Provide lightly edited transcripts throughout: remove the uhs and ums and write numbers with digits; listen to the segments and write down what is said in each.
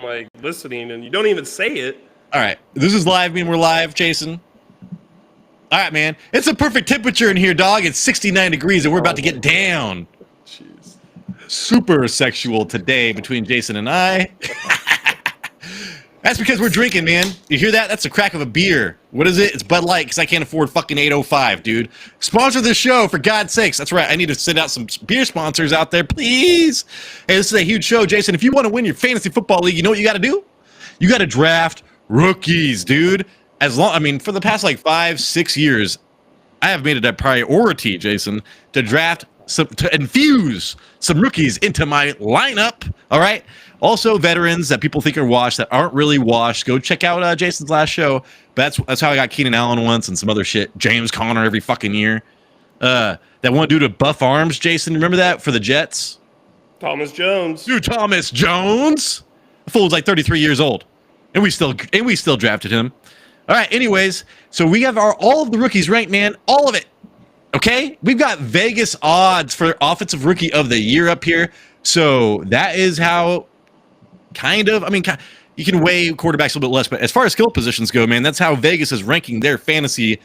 like listening, and you don't even say it. All right, this is live. We're live, Jason. All right, man. It's a perfect temperature in here, dog. It's 69 degrees, and we're about to get down. Jeez. Super sexual today between Jason and I. That's because we're drinking, man. You hear that? That's the crack of a beer. What is it? It's Bud Light, because I can't afford fucking 805, dude. Sponsor this show, for God's sakes. That's right. I need to send out some beer sponsors out there, please. Hey, this is a huge show, Jason. If you want to win your fantasy football league, you know what you got to do? You got to draft rookies, dude. For the past like 5-6 years, I have made it a priority, Jason, to infuse some rookies into my lineup. All right. Also, veterans that people think are washed that aren't really washed. Go check out Jason's last show. But that's how I got Keenan Allen once and some other shit. James Conner every fucking year. That one dude with buff arms, Jason. Remember that for the Jets? Thomas Jones. Dude, Thomas Jones. The fool's like 33 years old, and we still drafted him. All right. Anyways, so we have all of the rookies ranked, man. All of it. Okay, we've got Vegas odds for offensive rookie of the year up here. So that is how. You can weigh quarterbacks a little bit less, but as far as skill positions go, man, that's how Vegas is ranking their fantasy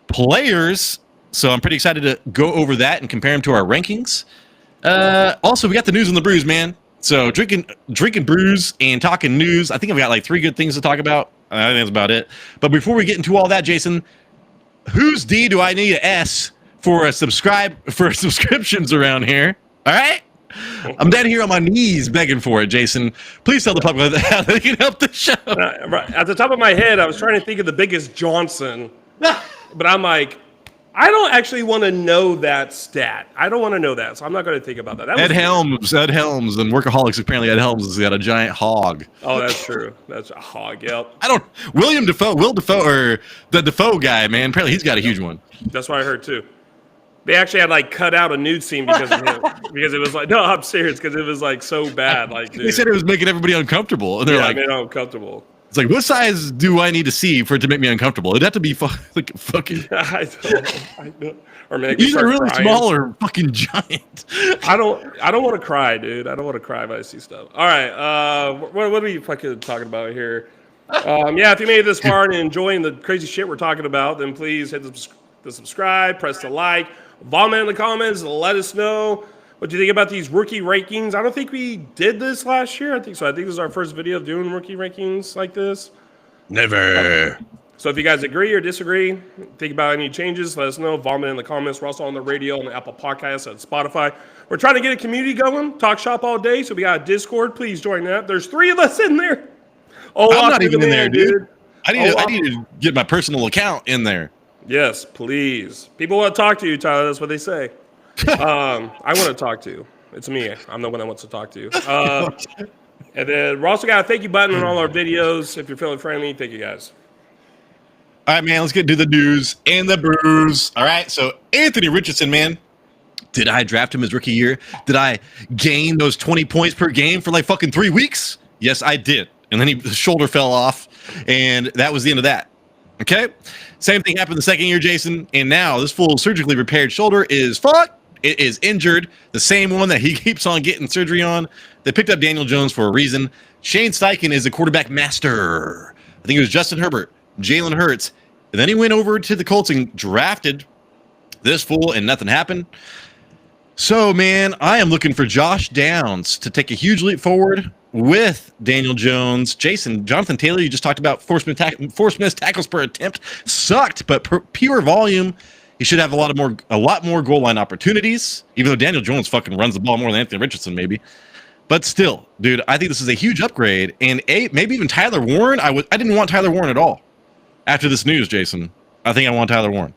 players. So I'm pretty excited to go over that and compare them to our rankings. Also, we got the news and the brews, man. So drinking brews and talking news. I think I've got like 3 good things to talk about. I think that's about it. But before we get into all that, Jason, whose D do I need to S for subscriptions around here? All right. I'm down here on my knees begging for it, Jason. Please tell the public how they can help the show. Right. At the top of my head, I was trying to think of the biggest Johnson, but I'm like, I don't actually want to know that stat. I don't want to know that, so I'm not going to think about that. Ed Helms, and Workaholics. Apparently, Ed Helms has got a giant hog. Oh, that's true. That's a hog. Yep. Will Defoe, or the Defoe guy, man. Apparently, he's got a huge one. That's what I heard too. They actually had like cut out a nude scene because of him. Because it was like, no, I'm serious, because it was like so bad. Like, dude. They said it was making everybody uncomfortable, and they're like, made it uncomfortable. It's like, what size do I need to see for it to make me uncomfortable? It'd have to be fucking. I know. Or maybe either really crying. Small or fucking giant. I don't want to cry, dude. I don't want to cry if I see stuff. All right. What are we fucking talking about here? If you made it this far and enjoying the crazy shit we're talking about, then please hit the subscribe, press the like, vomit in the comments, let us know what you think about these rookie rankings. I don't think we did this last year. I think so. I think this is our first video of doing rookie rankings like this. Never. So if you guys agree or disagree, think about any changes, let us know. Vomit in the comments. We're also on the radio, on the Apple Podcasts, and Spotify. We're trying to get a community going. Talk shop all day. So we got a Discord. Please join that. There's 3 of us in there. Oh, I'm not even in there, dude. I need to get my personal account in there. Yes, please. People want to talk to you, Tyler. That's what they say. I want to talk to you. It's me. I'm the one that wants to talk to you. And then we're also got a thank you button on all our videos. If you're feeling friendly, thank you guys. All right, man. Let's get to the news and the brews. All right. So Anthony Richardson, man. Did I draft him his rookie year? Did I gain those 20 points per game for like fucking 3 weeks? Yes, I did. And then his shoulder fell off, and that was the end of that. Okay? Same thing happened the second year, Jason, and now this full surgically repaired shoulder is fucked. It is injured, the same one that he keeps on getting surgery on. They picked up Daniel Jones for a reason. Shane Steichen is a quarterback master. I think it was Justin Herbert, Jalen Hurts. And then he went over to the Colts and drafted this fool, and nothing happened. So, man, I am looking for Josh Downs to take a huge leap forward with Daniel Jones. Jonathan Taylor, you just talked about forced missed tackles per attempt. Sucked, but pure volume. He should have a lot more goal line opportunities, even though Daniel Jones fucking runs the ball more than Anthony Richardson, maybe. But still, dude, I think this is a huge upgrade. And maybe even Tyler Warren. I didn't want Tyler Warren at all. After this news, Jason, I think I want Tyler Warren.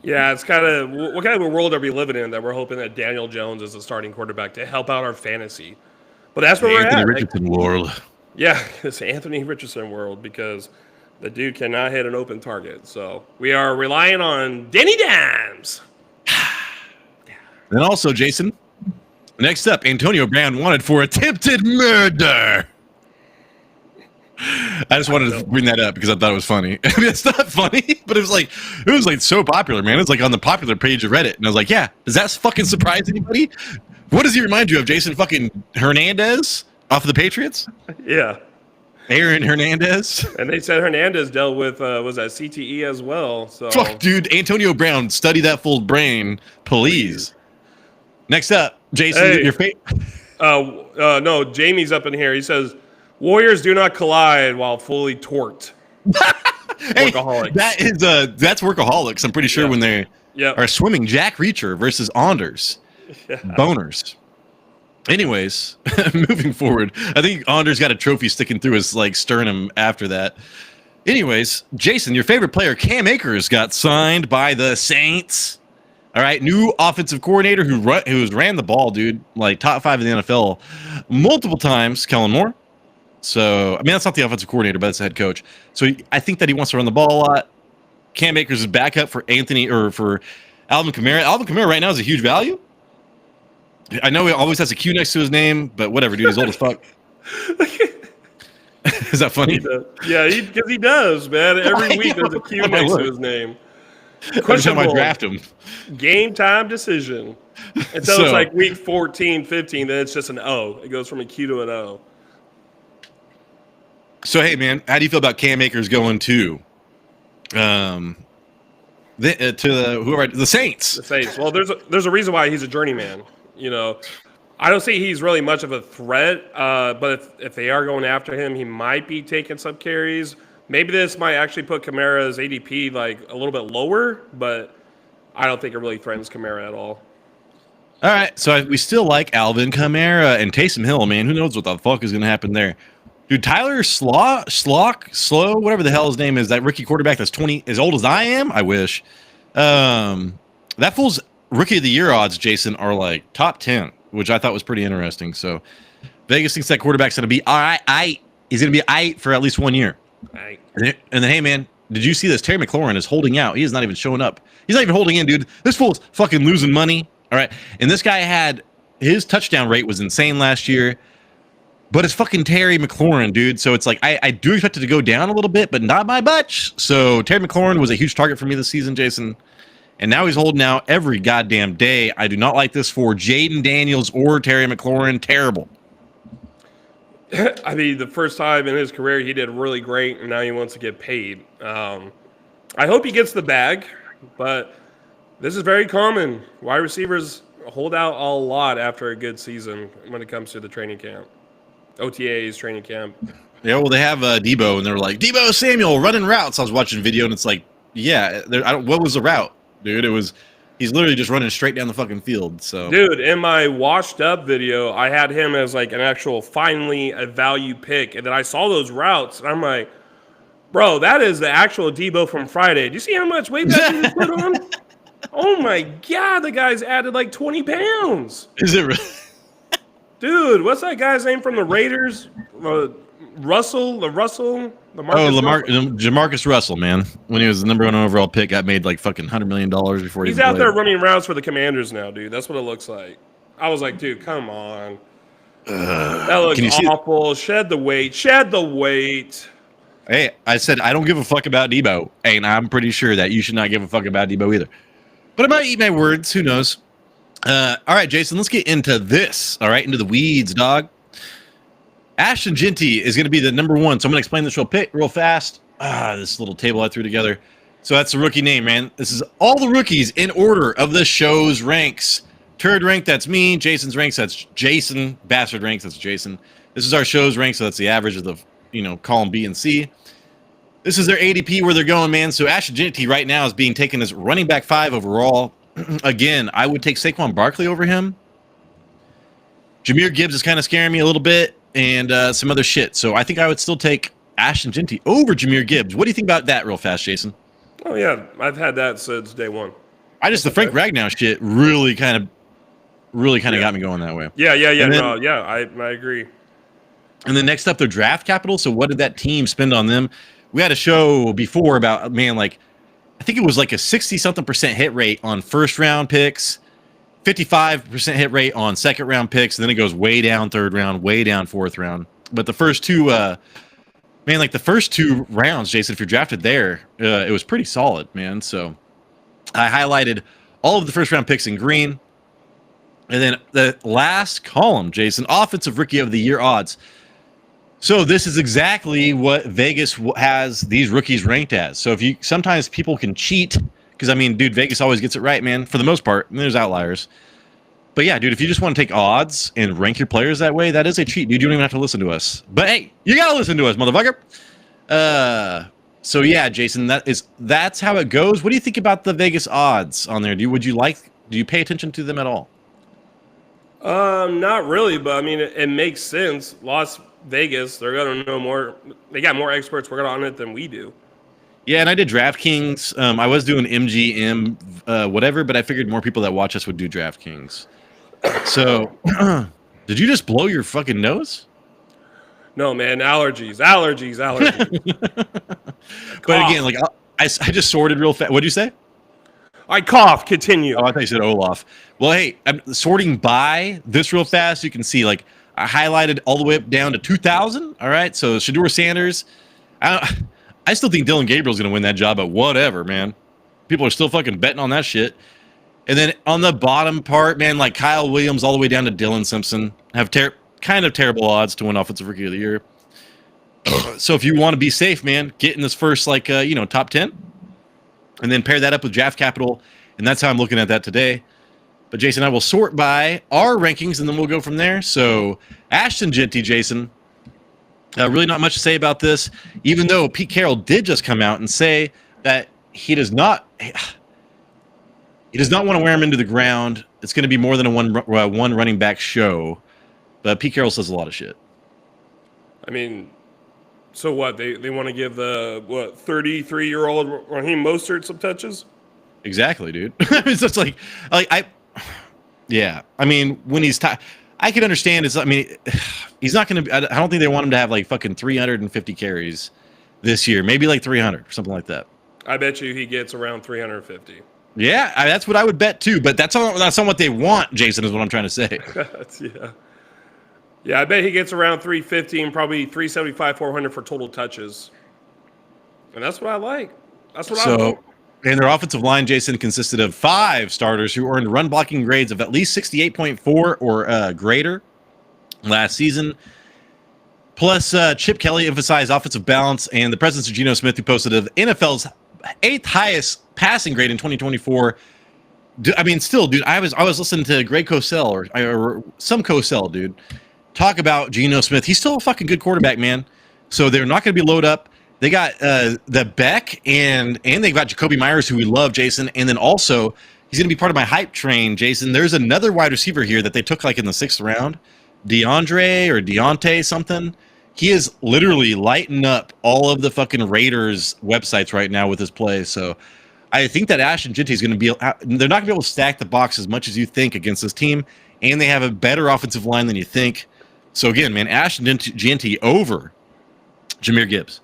Yeah, it's kind of what kind of a world are we living in that we're hoping that Daniel Jones is the starting quarterback to help out our fantasy. But that's where we're at. Anthony Richardson world. Yeah, it's Anthony Richardson world because the dude cannot hit an open target. So we are relying on Danny Dimes. And also, Jason, next up, Antonio Brown wanted for attempted murder. I just wanted to bring that up because I thought it was funny. I mean, it's not funny, but it was like so popular, man. It's like on the popular page of Reddit, and I was like, yeah, does that fucking surprise anybody? What does he remind you of, Jason? Fucking Hernandez off of the Patriots? Yeah. Aaron Hernandez. And they said Hernandez dealt with was that CTE as well. So Fuck, dude. Antonio Brown, study that full brain, please. Next up, Jason, Hey. your favorite. No, Jamie's up in here. He says, "Warriors do not collide while fully torqued." Hey, Workaholics. That's workaholics. I'm pretty sure when they are swimming Jack Reacher versus Anders. Boners. Anyways, moving forward, I think Anders got a trophy sticking through his like sternum after that. Anyways, Jason, your favorite player, Cam Akers, got signed by the Saints. All right, new offensive coordinator who's ran the ball, dude, like top 5 in the NFL multiple times, Kellen Moore. So, I mean, that's not the offensive coordinator, but that's the head coach. So, I think that he wants to run the ball a lot. Cam Akers is backup for for Alvin Kamara. Alvin Kamara right now is a huge value. I know he always has a Q next to his name, but whatever, dude. He's old as fuck. Is that funny? Yeah, because he does, man. Every week there's a Q next to his name. Every time I draft him. Game time decision. Until it's like week 14, 15, then it's just an O. It goes from a Q to an O. So, hey, man, how do you feel about Cam Akers going to the Saints? The Saints. Well, there's a reason why he's a journeyman. You know, I don't see he's really much of a threat. But if they are going after him, he might be taking some carries. Maybe this might actually put Kamara's ADP like a little bit lower, but I don't think it really threatens Kamara at all. All right, so we still like Alvin Kamara and Taysom Hill, man. Who knows what the fuck is going to happen there? Dude, Tyler Slow, whatever the hell his name is, that rookie quarterback that's 20, as old as I am, I wish. That fool's rookie of the year odds, Jason, are like top 10, which I thought was pretty interesting. So Vegas thinks that quarterback's going to be all right. He's going to be all right for at least 1 year. Right. And then, hey, man, did you see this? Terry McLaurin is holding out. He is not even showing up. He's not even holding in, dude. This fool's fucking losing money. All right. And this guy had his touchdown rate was insane last year. But it's fucking Terry McLaurin, dude. So it's like I do expect it to go down a little bit, but not by much. So Terry McLaurin was a huge target for me this season, Jason. And now he's holding out every goddamn day. I do not like this for Jaden Daniels or Terry McLaurin. Terrible. I mean, the first time in his career, he did really great, and now he wants to get paid. I hope he gets the bag, but this is very common. Wide receivers hold out a lot after a good season when it comes to the training camp. OTAs, training camp. Yeah, well, they have Debo, and they're like, Debo Samuel running routes. I was watching video, and it's like, yeah, what was the route, dude? He's literally just running straight down the fucking field. So, dude, in my washed up video, I had him as like an actual finally a value pick, and then I saw those routes, and I'm like, bro, that is the actual Debo from Friday. Do you see how much weight that dude put on? Oh my god, the guy's added like 20 pounds. Is it really? Dude, what's that guy's name from the Raiders? Jamarcus Russell, man. When he was the number 1 overall pick, got made like fucking $100 million before he's out there running routes for the Commanders now, dude. That's what it looks like. I was like, dude, come on. That looks awful. Shed the weight. Hey, I said I don't give a fuck about Debo, and I'm pretty sure that you should not give a fuck about Debo either. But I might eat my words. Who knows? All right, Jason, let's get into this. All right, into the weeds, dog. Ashton Jeanty is going to be the number 1. So I'm going to explain this real fast. This little table I threw together. So that's the rookie name, man. This is all the rookies in order of the show's ranks. Turd rank, that's me. Jason's ranks, that's Jason. Bastard ranks, that's Jason. This is our show's rank, so that's the average of the, column B and C. This is their ADP where they're going, man. So Ashton Jeanty right now is being taken as running back 5 overall. Again, I would take Saquon Barkley over him. Jahmyr Gibbs is kind of scaring me a little bit, and some other shit. So I think I would still take Ashton Jeanty over Jahmyr Gibbs. What do you think about that real fast, Jason? Oh, yeah. I've had that since day one. The Frank Ragnow shit really kind of got me going that way. Yeah. I agree. And then next up, their draft capital. So what did that team spend on them? We had a show before about, man, like, I think it was like a 60-something% hit rate on first-round picks, 55% hit rate on second-round picks, and then it goes way down third round, way down fourth round. But the first two, the first 2 rounds, Jason, if you're drafted there, it was pretty solid, man. So I highlighted all of the first-round picks in green. And then the last column, Jason, offensive rookie of the year odds. So this is exactly what Vegas has these rookies ranked as. So if you sometimes people can cheat because I mean, dude, Vegas always gets it right, man. For the most part, and there's outliers. But yeah, dude, if you just want to take odds and rank your players that way, that is a cheat, dude. You don't even have to listen to us. But hey, you gotta listen to us, motherfucker. So yeah, Jason, that's how it goes. What do you think about the Vegas odds on there? Do you pay attention to them at all? Not really, but I mean, it makes sense. Las Vegas, they're gonna know more. They got more experts working on it than we do. Yeah, and I did DraftKings. I was doing MGM, whatever, but I figured more people that watch us would do DraftKings. So, did you just blow your fucking nose? No, man, allergies. But again, like I just sorted real fast. What'd you say? I cough. Continue. Oh, I thought you said Olaf. Well, hey, I'm sorting by this real fast. You can see, like, I highlighted all the way up down to 2,000. All right, so Shedeur Sanders. I still think Dylan Gabriel's going to win that job, but whatever, man. People are still fucking betting on that shit. And then on the bottom part, man, like Kyle Williams all the way down to Dylan Simpson have kind of terrible odds to win Offensive Rookie of the Year. So if you want to be safe, man, get in this first, like, top 10. And then pair that up with Draft Capital. And that's how I'm looking at that today. But, Jason, I will sort by our rankings, and then we'll go from there. So, Ashton Jeanty, Jason. Really not much to say about this, even though Pete Carroll did just come out and say that he does not want to wear him into the ground. It's going to be more than a one running back show. But Pete Carroll says a lot of shit. I mean, so what? They want to give the 33-year-old Raheem Mostert some touches? Exactly, dude. It's just yeah. I mean, when he's I can understand. He's not going to. I don't think they want him to have like fucking 350 carries this year. Maybe like 300 or something like that. I bet you he gets around 350. Yeah, that's what I would bet too. But that's not what they want, Jason. Is what I'm trying to say. Yeah. Yeah, I bet he gets around 350 and probably 375, 400 for total touches. And that's what I like. That's what I like. And their offensive line, Jason, consisted of 5 starters who earned run blocking grades of at least 68.4 or greater last season. Plus, Chip Kelly emphasized offensive balance, and the presence of Geno Smith, who posted the NFL's 8th highest passing grade in 2024. I mean, still, dude, I was listening to Greg Cosell or some Cosell, dude, talk about Geno Smith. He's still a fucking good quarterback, man. So they're not going to be loaded up. They got the Beck and they've got Jacoby Myers, who we love, Jason. And then also, he's going to be part of my hype train, Jason. There's another wide receiver here that they took like in the 6th round, Deontay something. He is literally lighting up all of the fucking Raiders websites right now with his play. So I think that Ashton Jeanty is going to be. They're not going to be able to stack the box as much as you think against this team, and they have a better offensive line than you think. So again, man, Ashton Jeanty over Jahmyr Gibbs.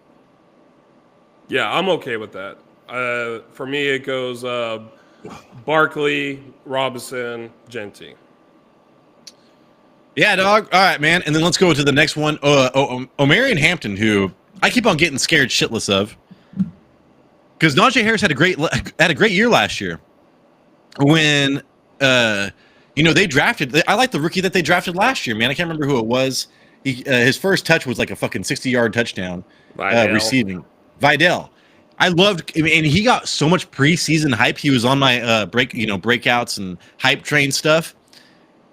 Yeah, I'm okay with that. For me, it goes Barkley, Robinson, Jeanty. Yeah, dog. All right, man. And then let's go to the next one. Omarion Hampton, who I keep on getting scared shitless of, because Najee Harris had a great year last year. When they drafted. I like the rookie that they drafted last year, man. I can't remember who it was. His first touch was like a fucking 60-yard touchdown receiving. Vidal. I loved, and he got so much preseason hype. He was on my breakouts and hype train stuff.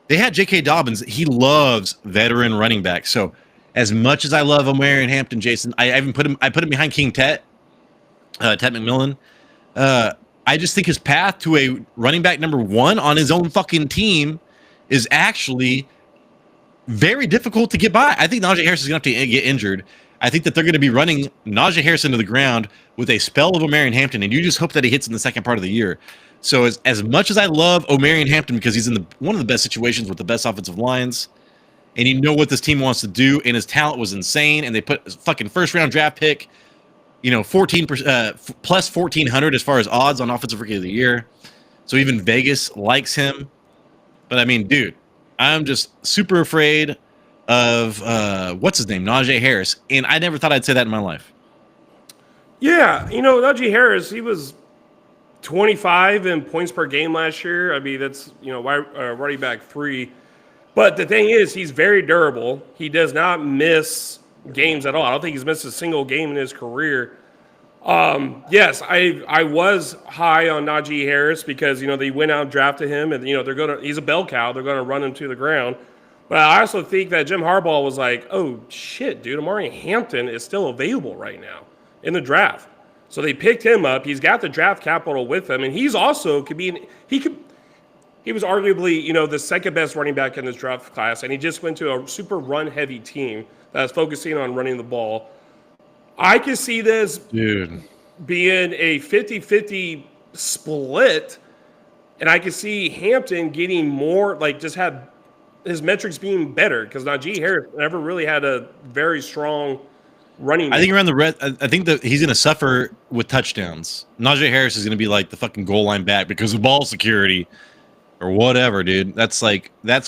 They had J.K. Dobbins. He loves veteran running backs. So as much as I love Omarion Hampton, Jason, I even put him behind King Tet McMillan. I just think his path to a running back number 1 on his own fucking team is actually very difficult to get by. I think Najee Harris is going to have to get injured. I think that they're going to be running Najee Harris into the ground with a spell of Omarion Hampton, and you just hope that he hits in the second part of the year. So as much as I love Omarion Hampton because he's in one of the best situations with the best offensive lines, and you know what this team wants to do, and his talent was insane, and they put a fucking first-round draft pick, 14% plus 1,400 as far as odds on Offensive Rookie of the Year. So even Vegas likes him. But I mean, dude, I'm just super afraid of what's his name, Najee Harris, and I never thought I'd say that in my life. Yeah, Najee Harris, he was 25 in points per game last year. I mean, that's running back 3. But the thing is, he's very durable. He does not miss games at all. I don't think he's missed a single game in his career. Yes, I was high on Najee Harris because they went out and drafted him, and he's a bell cow. They're gonna run him to the ground. But I also think that Jim Harbaugh was like, oh shit, dude, Amari Hampton is still available right now in the draft. So they picked him up. He's got the draft capital with him, and he's also he was arguably, the second best running back in this draft class, and he just went to a super run heavy team that's focusing on running the ball. I can see this being a 50-50 split, and I can see Hampton getting more, just have his metrics being better because Najee Harris never really had a very strong running. I think around the red, I think that he's going to suffer with touchdowns. Najee Harris is going to be like the fucking goal line back because of ball security or whatever, dude. That's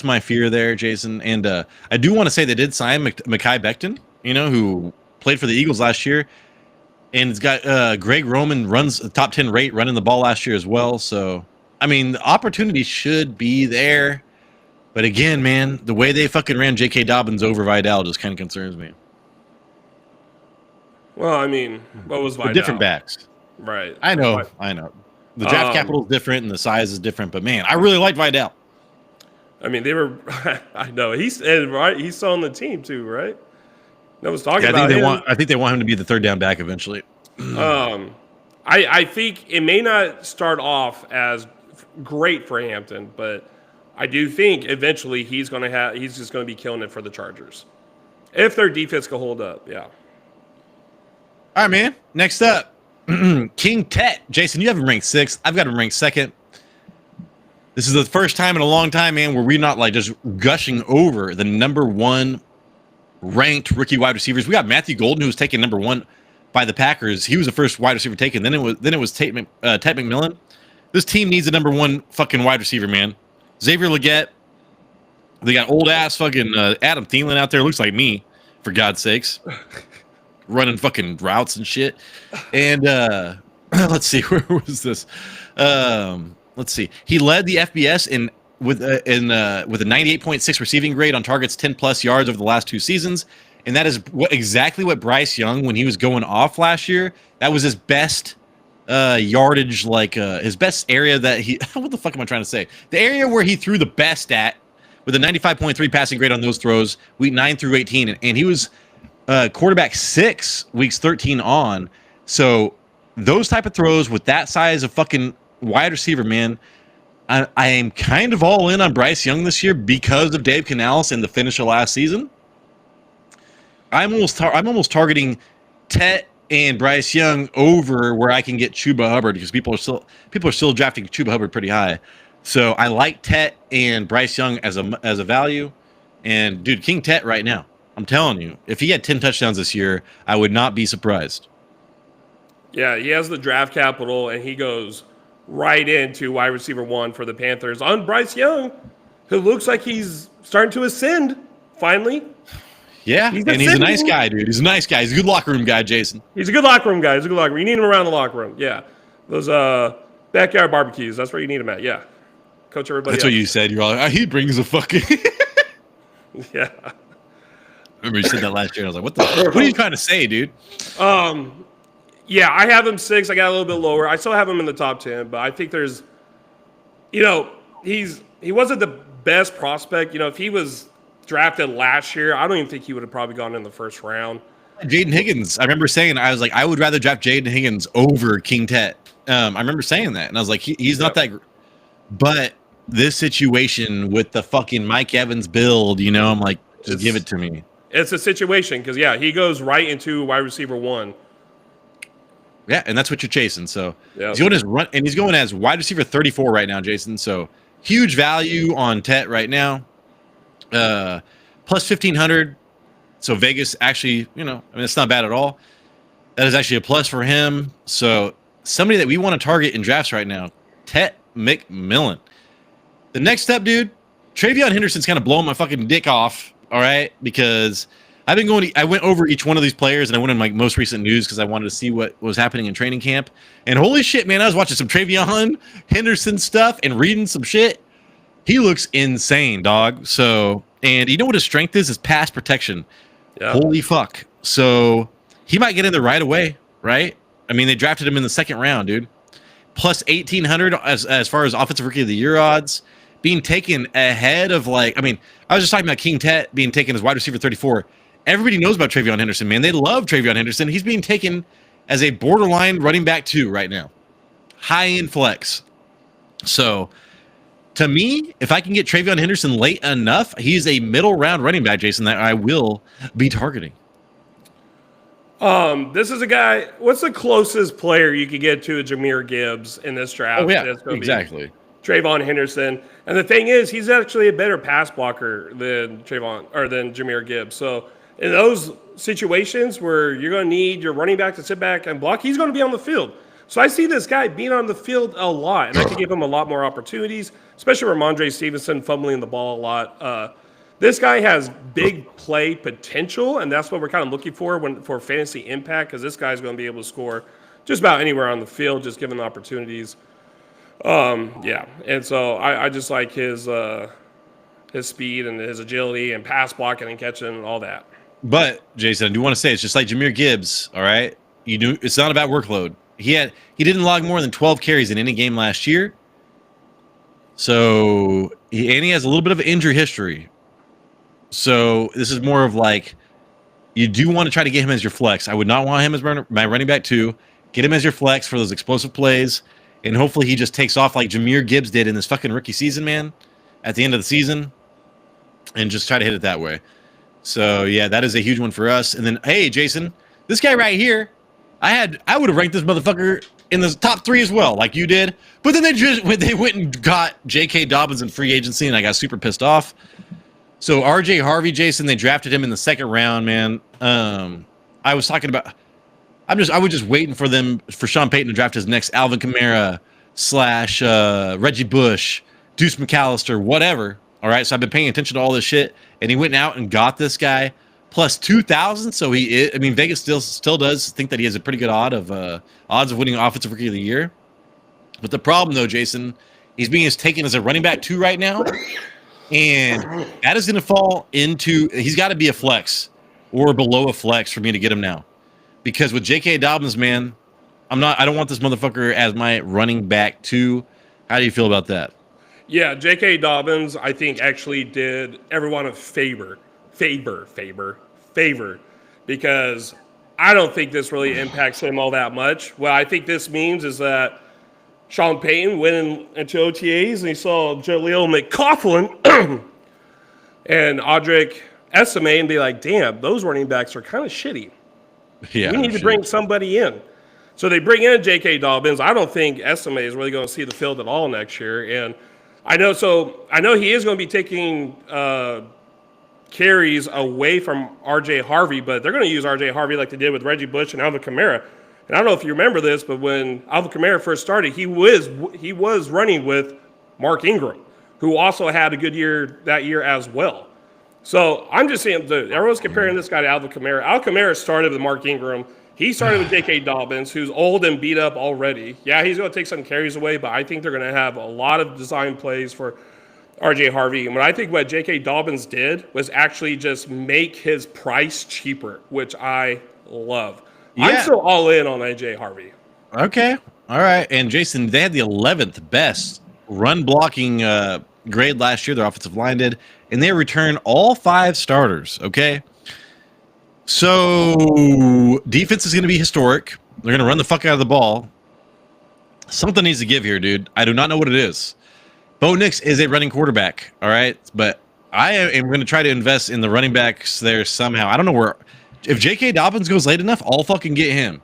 my fear there, Jason. And I do want to say they did sign Mekhi Becton, who played for the Eagles last year, and it's got Greg Roman runs a top 10 rate running the ball last year as well. So, I mean, the opportunity should be there. But again, man, the way they fucking ran J.K. Dobbins over Vidal just kind of concerns me. Well, I mean, what was Vidal? The different backs. Right. I know. The draft capital is different and the size is different, but man, I really like Vidal. I mean, they were. I know he's still on the team too, right? I was talking about. I think they want him to be the third down back eventually. I think it may not start off as great for Hampton, but I do think eventually he's just going to be killing it for the Chargers if their defense can hold up. Yeah. All right, man. Next up, King Tet. Jason, you have him ranked 6th. I've got him ranked 2nd. This is the first time in a long time, man, where we're not just gushing over the number 1 ranked rookie wide receivers. We got Matthew Golden, who was taken number 1 by the Packers. He was the first wide receiver taken. Then it was Tate McMillan. This team needs a number 1 fucking wide receiver, man. Xavier Legette. They got old ass fucking Adam Thielen out there. Looks like me, for God's sakes. Running fucking routes and shit. And let's see, where was this? Let's see. He led the FBS with a 98.6 receiving grade on targets 10 plus yards over the last 2 seasons. And that is exactly what Bryce Young, when he was going off last year, that was his best yardage, his best area that he, what the fuck am I trying to say? The area where he threw the best at with a 95.3 passing grade on those throws, week 9 through 18. And he was quarterback 6, weeks 13 on. So those type of throws with that size of fucking wide receiver, man, I am kind of all in on Bryce Young this year because of Dave Canales and the finish of last season. I'm almost targeting Tet and Bryce Young over where I can get Chuba Hubbard because people are still drafting Chuba Hubbard pretty high. So I like Tet and Bryce Young as a value. And dude, King Tet right now, I'm telling you, if he had 10 touchdowns this year, I would not be surprised. Yeah, he has the draft capital, and he goes right into wide receiver 1 for the Panthers on Bryce Young, who looks like he's starting to ascend finally. Yeah, he's a nice guy, dude. He's a nice guy. He's a good locker room guy, Jason. He's a good locker room guy. You need him around the locker room. Yeah, those backyard barbecues. That's where you need him at. Yeah, coach everybody. That's what you said. You're all like, he brings a fucking. Yeah. Remember you said that last year. I was like, what are you trying to say, dude? Yeah, I have him 6. I got a little bit lower. I still have him in the top 10, but I think there's, he wasn't the best prospect. If he was drafted last year, I don't even think he would have probably gone in the first round. Jaden Higgins. I remember saying, I was like, I would rather draft Jaden Higgins over King Tet. I remember saying that, and I was like, he's not that. But this situation with the fucking Mike Evans build, I'm like, just give it to me. It's a situation because he goes right into wide receiver 1. Yeah, and that's what you're chasing. So he's going as wide receiver 34 right now, Jason. So huge value on Tet right now. Plus 1,500. So Vegas actually, it's not bad at all. That is actually a plus for him. So somebody that we want to target in drafts right now, Tet McMillan. The next step, dude, Travion Henderson's kind of blowing my fucking dick off. All right, because I went over each one of these players, and I went in my most recent news because I wanted to see what was happening in training camp. And holy shit, man, I was watching some Travion Henderson stuff and reading some shit. He looks insane, dog. So, and you know what his strength is? His pass protection. Yeah. Holy fuck. So he might get in there right away, right? I mean, they drafted him in the second round, dude. Plus 1,800 as far as offensive rookie of the year odds, being taken ahead of like, I mean, I was just talking about King Tet being taken as wide receiver 34. Everybody knows about Travion Henderson, man. They love Travion Henderson. He's being taken as a borderline running back 2 right now. High end flex. So to me, if I can get Travion Henderson late enough, he's a middle round running back, Jason, that I will be targeting. This is a guy. What's the closest player you could get to a Jahmyr Gibbs in this draft? Oh, yeah, exactly. Trayvon Henderson. And the thing is, he's actually a better pass blocker than than Jahmyr Gibbs. So in those situations where you're going to need your running back to sit back and block, he's going to be on the field. So I see this guy being on the field a lot, and I could give him a lot more opportunities, especially Ramondre Stevenson fumbling the ball a lot. This guy has big play potential, and that's what we're kind of looking for fantasy impact, because this guy's going to be able to score just about anywhere on the field, just given the opportunities. Yeah, and so I just like his speed and his agility and pass blocking and catching and all that. But Jason, I do want to say it's just like Jahmyr Gibbs. All right, it's not about workload. He didn't log more than 12 carries in any game last year. So he has a little bit of injury history. So this is more of like, you do want to try to get him as your flex. I would not want him as my running back 2. Get him as your flex for those explosive plays, and hopefully he just takes off like Jahmyr Gibbs did in this fucking rookie season, man, at the end of the season, and just try to hit it that way. So yeah, that is a huge one for us. And then, hey, Jason, this guy right here, I would have ranked this motherfucker in the top 3 as well, like you did. But then they went and got J.K. Dobbins in free agency, and I got super pissed off. So R.J. Harvey, Jason, they drafted him in the second round, man. I was talking about, I was just waiting for Sean Payton to draft his next Alvin Kamara / Reggie Bush, Deuce McAllister, whatever. All right, so I've been paying attention to all this shit, and he went out and got this guy plus 2,000. So Vegas still does think that he has a pretty good odds of winning Offensive Rookie of the Year. But the problem, though, Jason, he's being taken as a running back 2 right now. And that is going to fall into, he's got to be a flex or below a flex for me to get him now. Because with J.K. Dobbins, man, I don't want this motherfucker as my running back 2. How do you feel about that? Yeah, J.K. Dobbins, I think, actually did everyone a favor, because I don't think this really impacts him all that much. What I think this means is that Sean Payton went into OTAs and he saw Jaleel McLaughlin and Audric Esime and be like, damn, those running backs are kind of shitty. Yeah, we need to bring somebody in. So they bring in J.K. Dobbins. I don't think Esime is really going to see the field at all next year. And I know he is going to be taking carries away from R.J. Harvey, but they're going to use R.J. Harvey like they did with Reggie Bush and Alvin Kamara. And I don't know if you remember this, but when Alvin Kamara first started, he was running with Mark Ingram, who also had a good year that year as well. So I'm just saying, everyone's comparing this guy to Alvin Kamara. Alvin Kamara started with Mark Ingram. He started with J.K. Dobbins, who's old and beat up already. Yeah, he's going to take some carries away, but I think they're going to have a lot of design plays for R.J. Harvey. And what J.K. Dobbins did was actually just make his price cheaper, which I love. Yeah. I'm still all in on A.J. Harvey. Okay. All right. And Jason, they had the 11th best run blocking grade last year. Their offensive line did. And they returned all 5 starters. Okay. So defense is going to be historic. They're going to run the fuck out of the ball. Something needs to give here, dude. I do not know what it is. Bo Nix is a running quarterback. All right. But I am going to try to invest in the running backs there somehow. I don't know where. If J.K. Dobbins goes late enough, I'll fucking get him.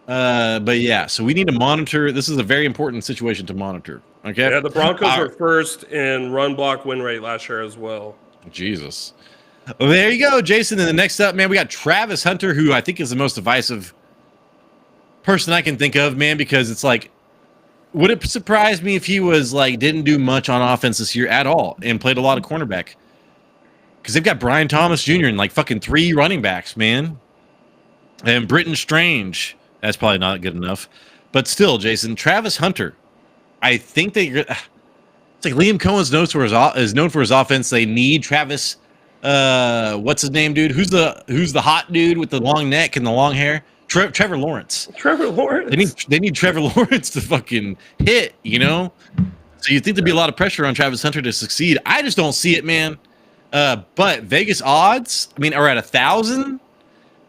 But yeah, so we need to monitor. This is a very important situation to monitor. Okay. Yeah, the Broncos were first in run block win rate last year as well. Jesus. Well, there you go, Jason. And the next up, man, we got Travis Hunter, who I think is the most divisive person I can think of, man, because it's like, would it surprise me if he was like, didn't do much on offense this year at all and played a lot of cornerback? Because they've got Brian Thomas Jr. and like fucking 3 running backs, man. And Britton Strange. That's probably not good enough. But still, Jason, Travis Hunter. I think it's like Liam Cohen's known for his offense. They need Travis what's his name, dude? Who's the hot dude with the long neck and the long hair? Trevor Lawrence. Trevor Lawrence. They need Trevor Lawrence to fucking hit, you know? So you think there'd be a lot of pressure on Travis Hunter to succeed. I just don't see it, man. But Vegas odds, I mean, are at 1,000.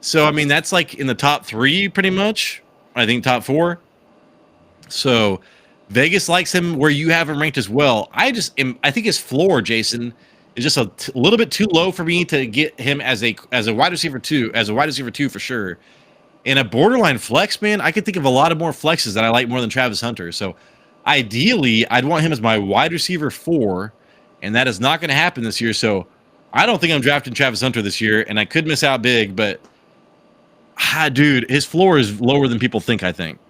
So I mean, that's like in the top 3 pretty much. I think top 4. So Vegas likes him where you have him ranked as well. I think his floor, Jason, is just a little bit too low for me to get him as a wide receiver 2, for sure. In a borderline flex, man, I could think of a lot of more flexes that I like more than Travis Hunter. So ideally, I'd want him as my wide receiver 4, and that is not going to happen this year. So I don't think I'm drafting Travis Hunter this year, and I could miss out big, but dude, his floor is lower than people think, I think.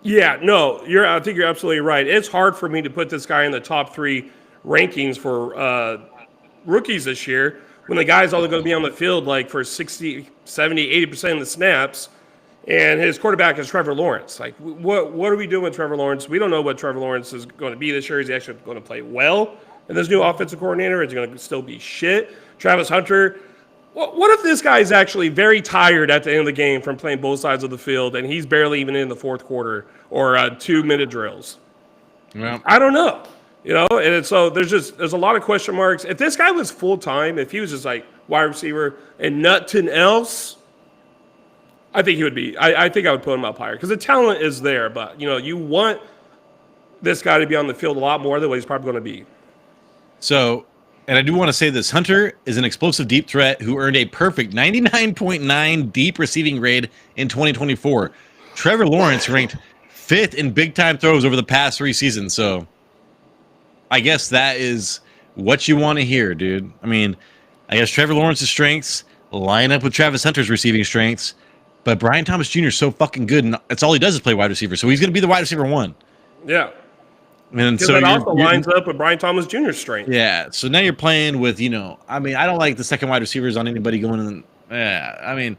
Yeah, no, I think you're absolutely right. It's hard for me to put this guy in the top 3 rankings for rookies this year when the guy's only going to be on the field like for 60, 70, 80% of the snaps, and his quarterback is Trevor Lawrence. Like, what are we doing with Trevor Lawrence? We don't know what Trevor Lawrence is going to be this year. Is he actually going to play well in this new offensive coordinator? Is he going to still be shit? Travis Hunter, what if this guy is actually very tired at the end of the game from playing both sides of the field, and he's barely even in the fourth quarter or 2-minute drills? Well, I don't know. You know, and so there's a lot of question marks. If this guy was full time, if he was just like wide receiver and nothing else, I think he would be. I think I would put him up higher because the talent is there. But you know, you want this guy to be on the field a lot more than what he's probably going to be. So, and I do want to say this: Hunter is an explosive deep threat who earned a perfect 99.9 deep receiving grade in 2024. Trevor Lawrence ranked 5th in big time throws over the past 3 seasons. So I guess that is what you want to hear, dude. I mean, I guess Trevor Lawrence's strengths line up with Travis Hunter's receiving strengths, but Brian Thomas Jr. is so fucking good, and that's all he does is play wide receiver. So he's going to be the wide receiver 1. Yeah. And Because so that also lines up with Brian Thomas Jr.'s strength. Yeah. So now you're playing with, I mean, I don't like the second wide receivers on anybody going in. I mean,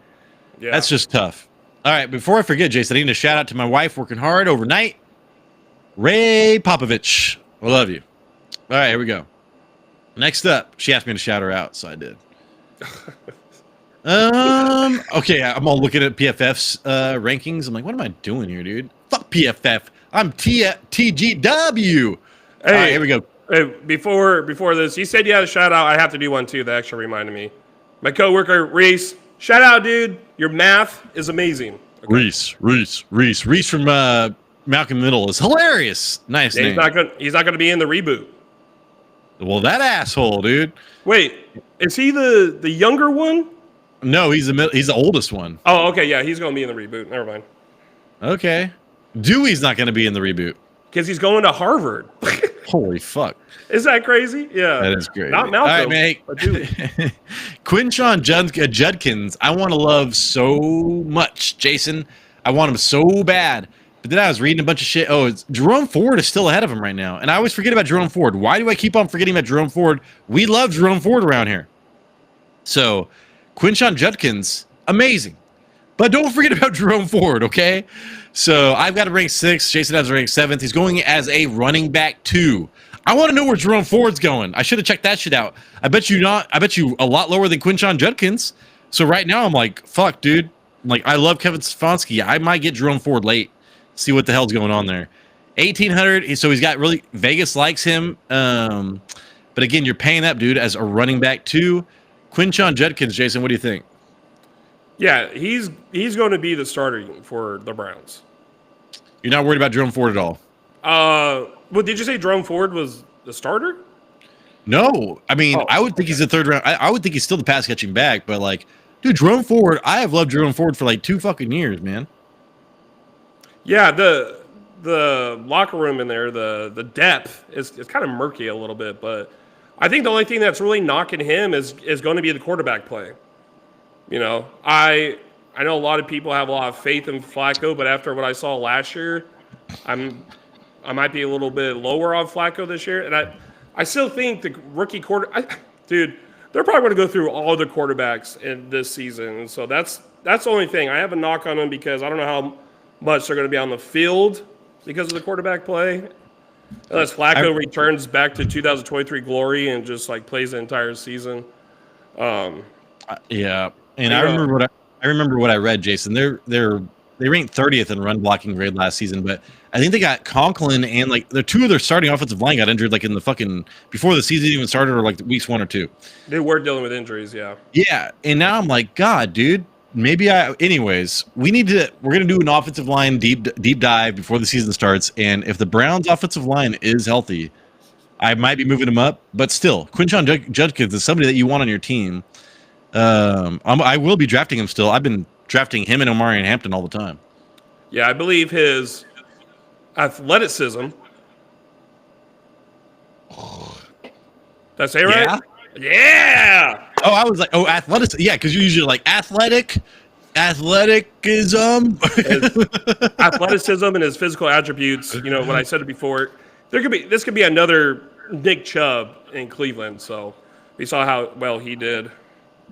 that's just tough. All right. Before I forget, Jason, I need to shout out to my wife working hard overnight, Ray Popovich. I love you. All right, here we go. Next up, she asked me to shout her out, so I did. Okay, I'm all looking at PFF's rankings. I'm like, what am I doing here, dude? Fuck PFF. I'm TGW. Hey, all right, here we go. Hey, before this, you said you had a shout out. I have to do one too. That actually reminded me. My coworker Reese, shout out, dude. Your math is amazing. Okay. Reese from Malcolm Middle is hilarious. Nice name. He's not gonna be in the reboot. Well, that asshole, dude. Wait, is he the younger one? No, he's the oldest one. Oh, okay, yeah, he's going to be in the reboot. Never mind. Okay. Dewey's not going to be in the reboot. Because he's going to Harvard. Holy fuck. Is that crazy? Yeah. That is great. Not Malcolm, all right, man. but Dewey. Quinshon Judkins, I want to love so much, Jason. I want him so bad. But then I was reading a bunch of shit. Oh, Jerome Ford is still ahead of him right now. And I always forget about Jerome Ford. Why do I keep on forgetting about Jerome Ford? We love Jerome Ford around here. So, Quinshon Judkins, amazing. But don't forget about Jerome Ford, okay? So, I've got to rank 6th. Jason has to rank 7th. He's going as a running back 2. I want to know where Jerome Ford's going. I should have checked that shit out. I bet you a lot lower than Quinshon Judkins. So, right now, I'm like, fuck, dude. Like, I love Kevin Stefanski. I might get Jerome Ford late. See what the hell's going on there. 1,800. So he's got really Vegas likes him. But again, you're paying that dude as a running back 2. Quinshon Judkins, Jason, what do you think? Yeah, he's going to be the starter for the Browns. You're not worried about Jerome Ford at all? Well, did you say Jerome Ford was the starter? No. I mean, I would think he's the 3rd round. I would think he's still the pass catching back, but like, dude, Jerome Ford, I have loved Jerome Ford for like 2 fucking years, man. Yeah, the locker room in there, the depth is kind of murky a little bit, but I think the only thing that's really knocking him is going to be the quarterback play. You know, I know a lot of people have a lot of faith in Flacco, but after what I saw last year, I might be a little bit lower on Flacco this year, and I still think the rookie dude, they're probably going to go through all the quarterbacks in this season, and so that's the only thing. I have a knock on them because I don't know how much they're going to be on the field because of the quarterback play. Unless Flacco returns back to 2023 glory and just like plays the entire season. Yeah, and I remember what I read, Jason. They ranked 30th in run blocking grade last season, but I think they got Conklin and like the two of their starting offensive line got injured like in the fucking before the season even started or like weeks 1 or 2. They were dealing with injuries, yeah. Yeah, and now I'm like, God, dude. Anyways, we're gonna do an offensive line deep dive before the season starts, and if the Browns' offensive line is healthy, I might be moving him up. But still, Quinshon Judkins is somebody that you want on your team. I will be drafting him still. I've been drafting him and Omari and Hampton all the time. Yeah, I believe his athleticism. Did I say right? Yeah. Yeah. Oh, I was like, athleticism. Yeah, because you're usually like athleticism. His athleticism and his physical attributes. You know, when I said it before, this could be another Nick Chubb in Cleveland. So we saw how well he did.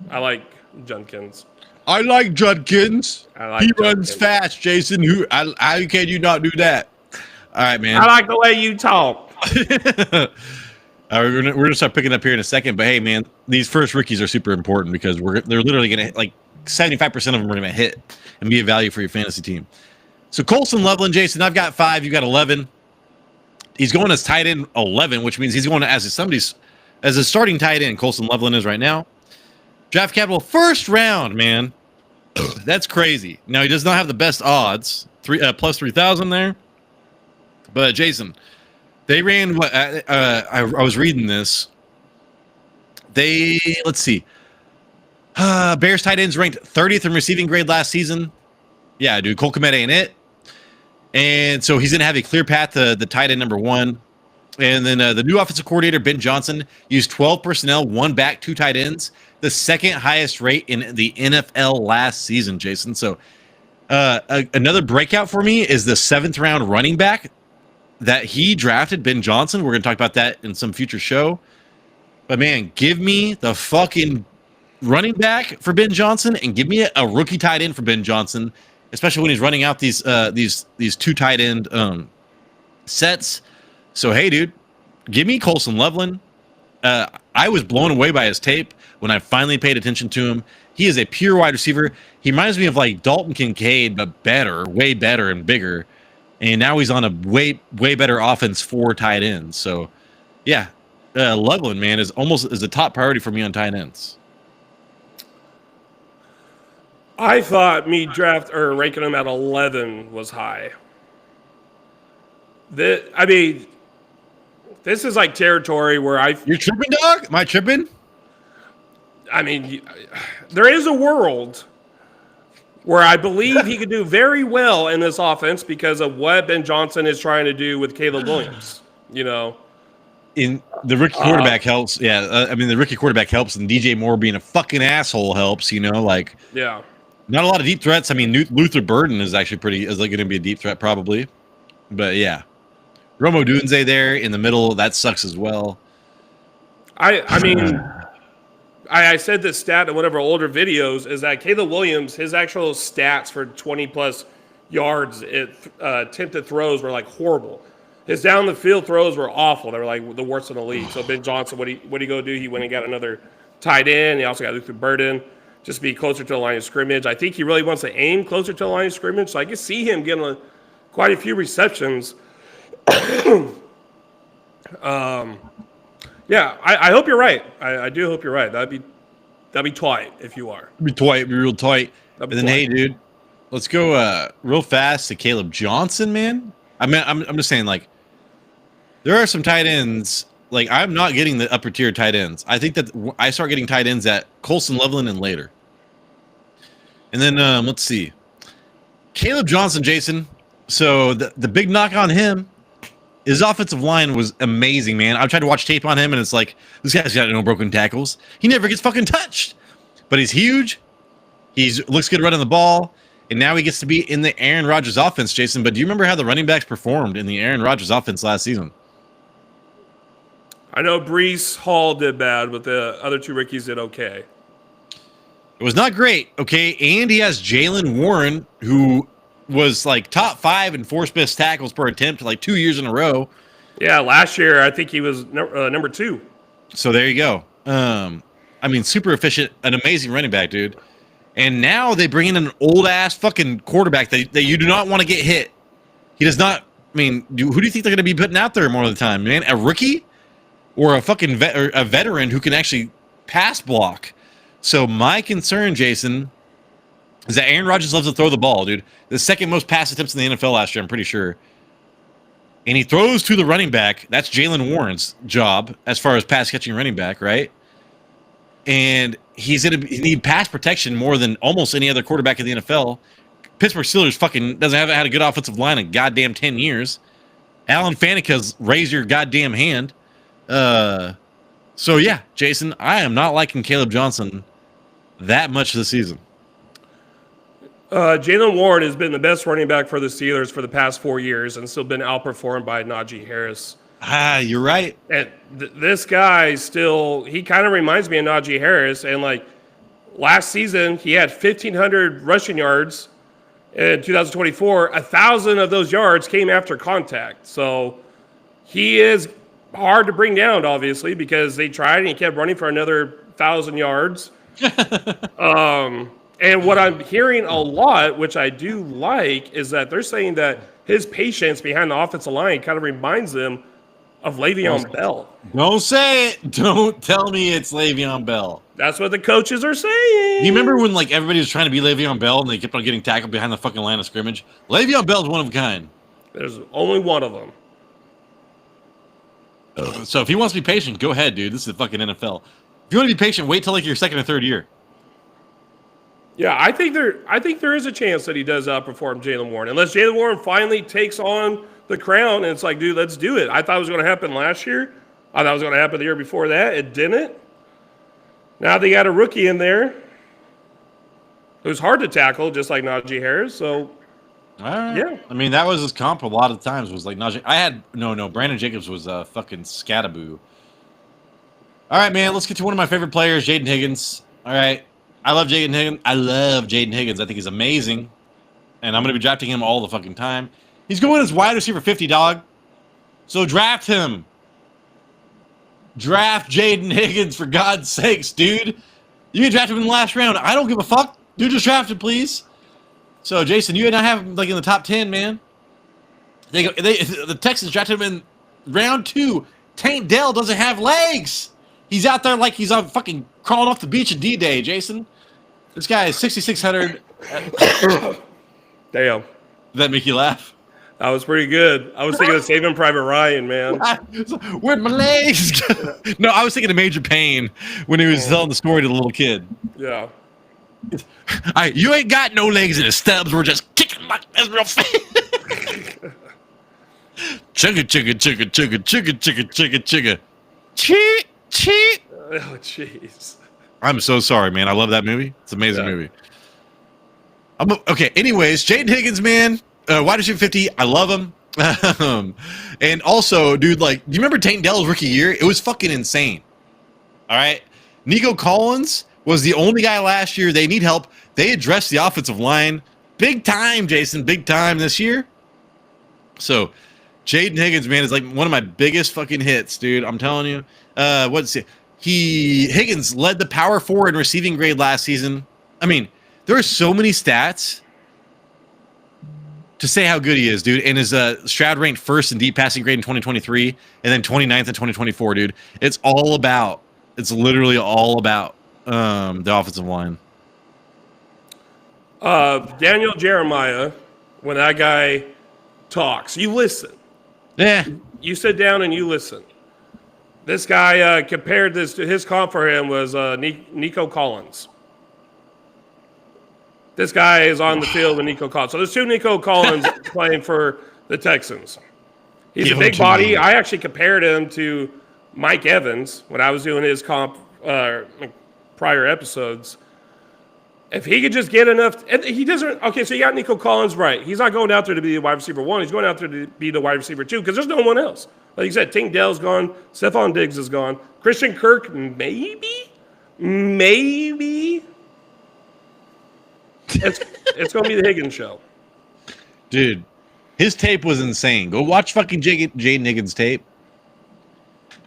I like Judkins. I like Judkins. He runs Judkins. fast, Jason. How can you not do that? All right, man. I like the way you talk. We're gonna start picking up here in a second, but hey, man, these first rookies are super important because they're literally gonna hit, like 75% of them are gonna hit and be a value for your fantasy team. So Colson Loveland, Jason, I've got 5, you got 11. He's going as tight end 11, which means he's going as a starting tight end. Colson Loveland is right now. Draft capital first round, man. That's crazy. Now he does not have the best odds, plus 3,000 there. But Jason, they ran what? I was reading this. Let's see. Bears tight ends ranked 30th in receiving grade last season. Yeah, dude, Cole Kmet ain't it. And so he's going to have a clear path to the tight end number 1. And then the new offensive coordinator, Ben Johnson, used 12 personnel, 1 back, 2 tight ends, the second highest rate in the NFL last season, Jason. So another breakout for me is the 7th round running back that he drafted, Ben Johnson. We're going to talk about that in some future show. But, man, give me the fucking running back for Ben Johnson and give me a rookie tight end for Ben Johnson, especially when he's running out these 2 tight end sets. So, hey, dude, give me Colson Loveland. I was blown away by his tape when I finally paid attention to him. He is a pure wide receiver. He reminds me of like Dalton Kincaid, but better, way better and bigger. And now he's on a way better offense for tight ends. So, yeah, Loveland, man, is the top priority for me on tight ends. I thought me ranking him at 11 was high. This is like territory where You're tripping, dog? Am I tripping? I mean, there is a world where I believe he could do very well in this offense because of what Ben Johnson is trying to do with Caleb Williams. You know, in the rookie quarterback helps. Yeah, the rookie quarterback helps, and DJ Moore being a fucking asshole helps. You know, like yeah, not a lot of deep threats. I mean, Luther Burden is actually going to be a deep threat probably, but yeah. Romo Dunze there in the middle, that sucks as well. I mean, I said this stat in one of our older videos is that Caleb Williams, his actual stats for 20-plus yards, attempted throws were like horrible. His down the field throws were awful. They were like the worst in the league. So Ben Johnson, what he go do? He went and got another tight end. He also got Luther Burden just to be closer to the line of scrimmage. I think he really wants to aim closer to the line of scrimmage. So I can see him getting quite a few receptions. Yeah, I hope you're right. I do hope you're right. That'd be tight if you are. Be real tight. And then, hey, dude, let's go real fast to Caleb Johnson, man. I mean, I'm just saying, like, there are some tight ends. Like, I'm not getting the upper tier tight ends. I think that I start getting tight ends at Colson Loveland and later. And then let's see, Caleb Johnson, Jason. So the big knock on him. His offensive line was amazing, man. I tried to watch tape on him, and it's like, this guy's got no broken tackles. He never gets fucking touched. But he's huge. He looks good running the ball. And now he gets to be in the Aaron Rodgers offense, Jason. But do you remember how the running backs performed in the Aaron Rodgers offense last season? I know Brees Hall did bad, but the other 2 rookies did okay. It was not great, okay? And he has Jaylen Warren, who was like top 5 in forced missed tackles per attempt like 2 years in a row. Yeah, last year I think he was number 2. So there you go. I mean, super efficient, an amazing running back, dude. And now they bring in an old ass fucking quarterback that you do not want to get hit. He does not. I mean, who do you think they're going to be putting out there more of the time, man? A rookie or a fucking a veteran who can actually pass block? So my concern, Jason, is that Aaron Rodgers loves to throw the ball, dude. The second most pass attempts in the NFL last year, I'm pretty sure. And he throws to the running back. That's Jalen Warren's job as far as pass catching running back, right? And he's going to need pass protection more than almost any other quarterback in the NFL. Pittsburgh Steelers fucking haven't had a good offensive line in goddamn 10 years. Alan Faneca's raise your goddamn hand. So yeah, Jason, I am not liking Caleb Johnson that much this season. Jalen Warren has been the best running back for the Steelers for the past 4 years and still been outperformed by Najee Harris. You're right. And this guy still, he kind of reminds me of Najee Harris. And like last season, he had 1,500 rushing yards in 2024. 1,000 of those yards came after contact. So he is hard to bring down, obviously, because they tried and he kept running for another 1,000 yards. And what I'm hearing a lot, which I do like, is that they're saying that his patience behind the offensive line kind of reminds them of Le'Veon Bell. Don't say it. Don't tell me it's Le'Veon Bell. That's what the coaches are saying. You remember when like everybody was trying to be Le'Veon Bell and they kept on getting tackled behind the fucking line of scrimmage? Le'Veon Bell's one of a kind. There's only one of them. So if he wants to be patient, go ahead, dude. This is the fucking NFL. If you want to be patient, wait till like your second or third year. Yeah, I think there is a chance that he does outperform Jalen Warren, unless Jalen Warren finally takes on the crown and it's like, dude, let's do it. I thought it was going to happen last year. I thought it was going to happen the year before that. It didn't. Now they got a rookie in there who's hard to tackle, just like Najee Harris. So, yeah. I mean, that was his comp a lot of times. Was like Najee. Brandon Jacobs was a fucking scataboo. All right, man. Let's get to one of my favorite players, Jaden Higgins. All right. I love Jaden Higgins. I think he's amazing. And I'm going to be drafting him all the fucking time. He's going as wide receiver 50, dog. So draft him. Draft Jaden Higgins, for God's sakes, dude. You can draft him in the last round. I don't give a fuck. Dude, just draft him, please. So, Jason, you and I have him like in the top 10, man. The Texans drafted him in round 2. Tank Dell doesn't have legs. He's out there like he's on fucking crawling off the beach in D-Day, Jason. This guy is 6,600. Damn. Did that make you laugh? That was pretty good. I was thinking of Saving Private Ryan, man. Where'd my legs go? No, I was thinking of Major Payne when he was telling the story to the little kid. Yeah. You ain't got no legs and the stubs were just kicking my ass real fast. Chugga, chugga, chugga, chugga, chugga, chugga, chugga, chugga. Cheat, cheat. Oh, jeez. I'm so sorry, man. I love that movie. It's an amazing movie. Okay, anyways, Jaden Higgins, man. Wide receiver 50. I love him. And also, dude, like, do you remember Tank Dell's rookie year? It was fucking insane. All right? Nico Collins was the only guy last year. They need help. They addressed the offensive line. Big time, Jason. Big time this year. So, Jaden Higgins, man, is like one of my biggest fucking hits, dude. I'm telling you. Higgins led the power forward in receiving grade last season. I mean, there are so many stats to say how good he is, dude. And his Stroud ranked first in deep passing grade in 2023 and then 29th in 2024, dude. It's literally all about the offensive line. Daniel Jeremiah, when that guy talks, you listen. Yeah. You sit down and you listen. This guy compared this to his comp for him was Nico Collins. This guy is on the field with Nico Collins. So there's 2 Nico Collins playing for the Texans. He's a big body. I actually compared him to Mike Evans when I was doing his comp prior episodes. If he could just get enough, he doesn't. Okay, so you got Nico Collins, right? He's not going out there to be the wide receiver 1. He's going out there to be the wide receiver 2 because there's no one else. Like you said, Tank Dell's gone. Stephon Diggs is gone. Christian Kirk, maybe. It's going to be the Higgins show. Dude, his tape was insane. Go watch fucking Jaden Higgins' tape.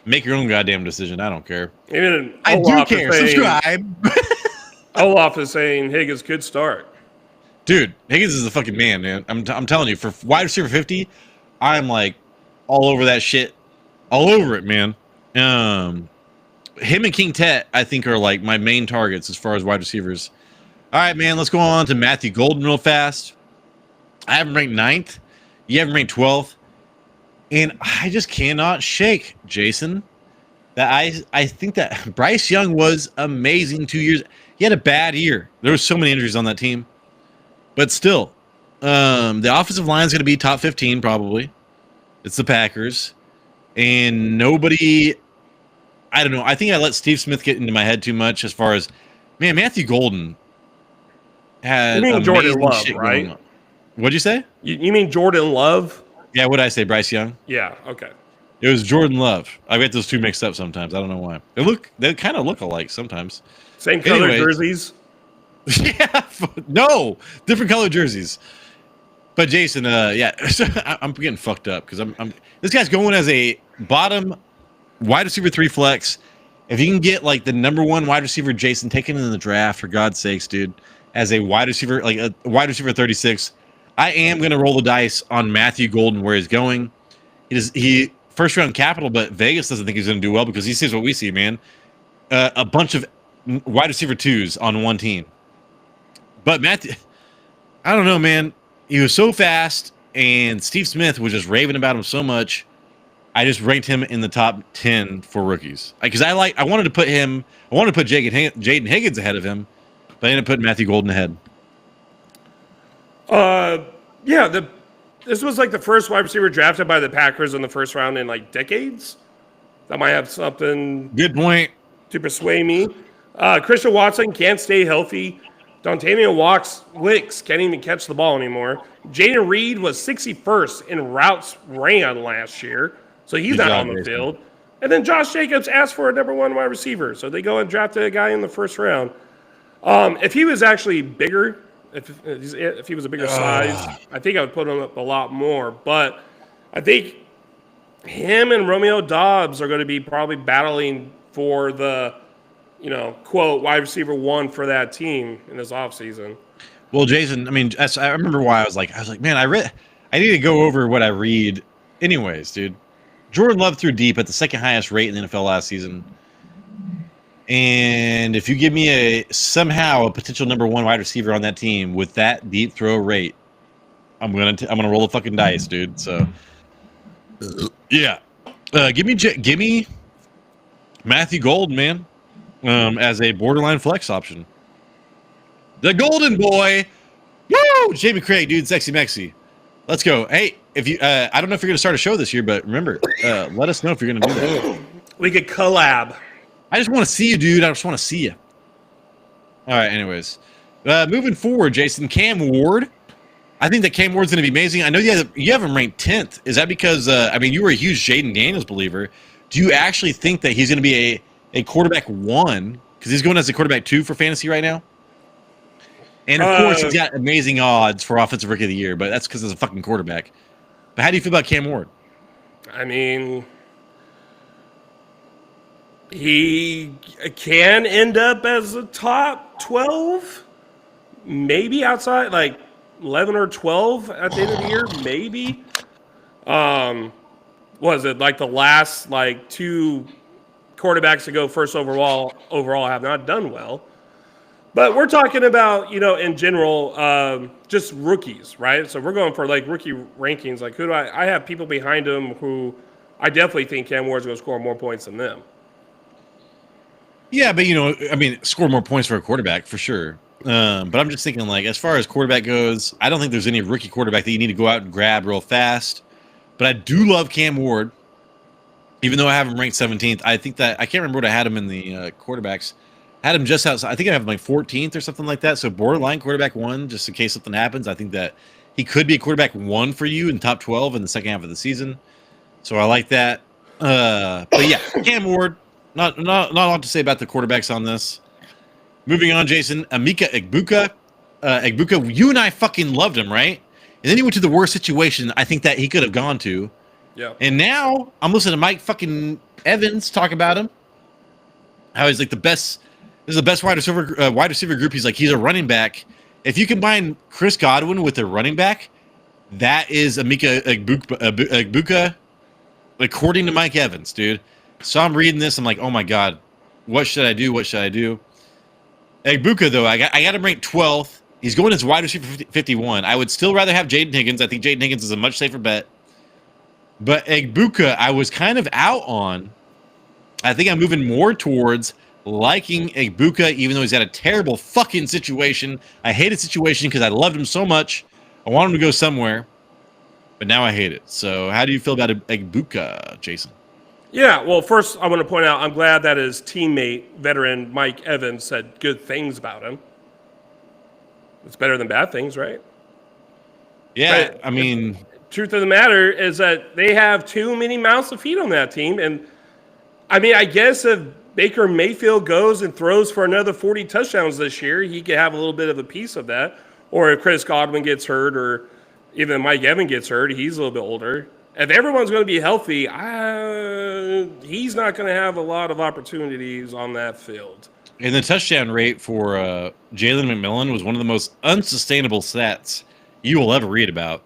Make your own goddamn decision. I don't care. Even I do care. Subscribe. Olaf is saying Higgins could start. Dude, Higgins is a fucking man, man. I'm telling you, for wide receiver 50, I'm like all over that shit. All over it, man. Him and King Tet, I think, are like my main targets as far as wide receivers. All right, man, let's go on to Matthew Golden real fast. I have him ranked 9th. You have him ranked 12th. And I just cannot shake, Jason, that I think that Bryce Young was amazing 2 years. He had a bad year. There were so many injuries on that team. But still, the offensive line is going to be top 15 probably. It's the Packers. And nobody, I don't know. I think I let Steve Smith get into my head too much as far as, man, Matthew Golden had You mean Jordan amazing Love, shit right? going on. What'd you say? You mean Jordan Love? Yeah, what did I say? Bryce Young? Yeah, okay. It was Jordan Love. I get those two mixed up sometimes. I don't know why. They kind of look alike sometimes. Same color Anyway. jerseys. Yeah, no, different color jerseys. But Jason, yeah, I'm getting fucked up because I'm this guy's going as a bottom wide receiver 3 flex. If you can get like the number 1 wide receiver, Jason, taken in the draft, for God's sakes, dude, as a wide receiver, like a wide receiver 36, I am gonna roll the dice on Matthew Golden where he's going. He first round capital, but Vegas doesn't think he's gonna do well because he sees what we see, man. A bunch of wide receiver 2s on one team. But Matthew, I don't know, man. He was so fast, and Steve Smith was just raving about him so much. I just ranked him in the top 10 for rookies because I wanted to put Jaden Higgins ahead of him, but I ended up putting Matthew Golden ahead. Yeah, this was like the first wide receiver drafted by the Packers in the first round in like decades. That might have something Good point. to persuade me. Christian Watson can't stay healthy. Dontanian Wicks can't even catch the ball anymore. Jaden Reed was 61st in routes ran last year, so he's not on the field. And then Josh Jacobs asked for a number 1 wide receiver, so they go and drafted a guy in the first round. If he was actually bigger, if he was a bigger size, I think I would put him up a lot more. But I think him and Romeo Doubs are going to be probably battling for the, quote, wide receiver 1 for that team in this offseason. Well, Jason, I mean, I remember why I was like, man, I need to go over what I read anyways, dude. Jordan Love threw deep at the second highest rate in the NFL last season. And if you give me somehow a potential number 1 wide receiver on that team with that deep throw rate, I'm gonna roll the fucking dice, dude. So, yeah, give me Matthew Golden, man, as a borderline flex option. The Golden Boy, woo! Jamie Craig, dude, sexy Mexi. Let's go. Hey, if you, I don't know if you're gonna start a show this year, but remember, let us know if you're gonna do that. We could collab. I just want to see you, dude. I just want to see you. All right, anyways. Moving forward, Jason, Cam Ward. I think that Cam Ward's going to be amazing. I know you have him ranked 10th. Is that because, you were a huge Jaden Daniels believer. Do you actually think that he's going to be a quarterback 1? Because he's going as a quarterback 2 for fantasy right now? And, of course, he's got amazing odds for Offensive Rookie of the Year, but that's because he's a fucking quarterback. But how do you feel about Cam Ward? I mean, he can end up as a top 12, maybe outside, like 11 or 12 at the end of the year, maybe. Was it like the last 2 quarterbacks to go first overall have not done well? But we're talking about, in general, just rookies, right? So we're going for rookie rankings. Like, who do I have people behind him who I definitely think Cam Ward's going to score more points than them. Yeah, but score more points for a quarterback for sure. But I'm just thinking, as far as quarterback goes, I don't think there's any rookie quarterback that you need to go out and grab real fast. But I do love Cam Ward, even though I have him ranked 17th. I think that I can't remember what I had him in the quarterbacks. I had him just outside. I think I have him 14th or something like that. So borderline quarterback 1, just in case something happens. I think that he could be a quarterback 1 for you in top 12 in the second half of the season. So I like that. But yeah, Cam Ward. Not a lot to say about the quarterbacks on this. Moving on, Jason. Emeka Egbuka. Egbuka, you and I fucking loved him, right? And then he went to the worst situation I think that he could have gone to. Yeah. And now I'm listening to Mike fucking Evans talk about him. How he's like the best. This is the best wide receiver group. He's like, he's a running back. If you combine Chris Godwin with a running back, that is Emeka Egbuka, according to Mike Evans, dude. So I'm reading this. I'm like, oh my God, what should I do? What should I do? Egbuka, though, I got him ranked 12th. He's going as wide receiver 51. I would still rather have Jaden Higgins. I think Jaden Higgins is a much safer bet. But Egbuka, I was kind of out on. I think I'm moving more towards liking Egbuka, even though he's got a terrible fucking situation. I hate a situation because I loved him so much. I want him to go somewhere, but now I hate it. So how do you feel about Egbuka, Jason? Yeah, well, first I want to point out I'm glad that his teammate, veteran Mike Evans, said good things about him. It's better than bad things, right? Yeah, But I mean, truth of the matter is that they have too many mouths to feed on that team. And I mean, I guess if Baker Mayfield goes and throws for another 40 touchdowns this year, he could have a little bit of a piece of that. Or if Chris Godwin gets hurt or even Mike Evans gets hurt, he's a little bit older. If everyone's going to be healthy, he's not going to have a lot of opportunities on that field. and the touchdown rate for Jalen McMillan was one of the most unsustainable stats you will ever read about.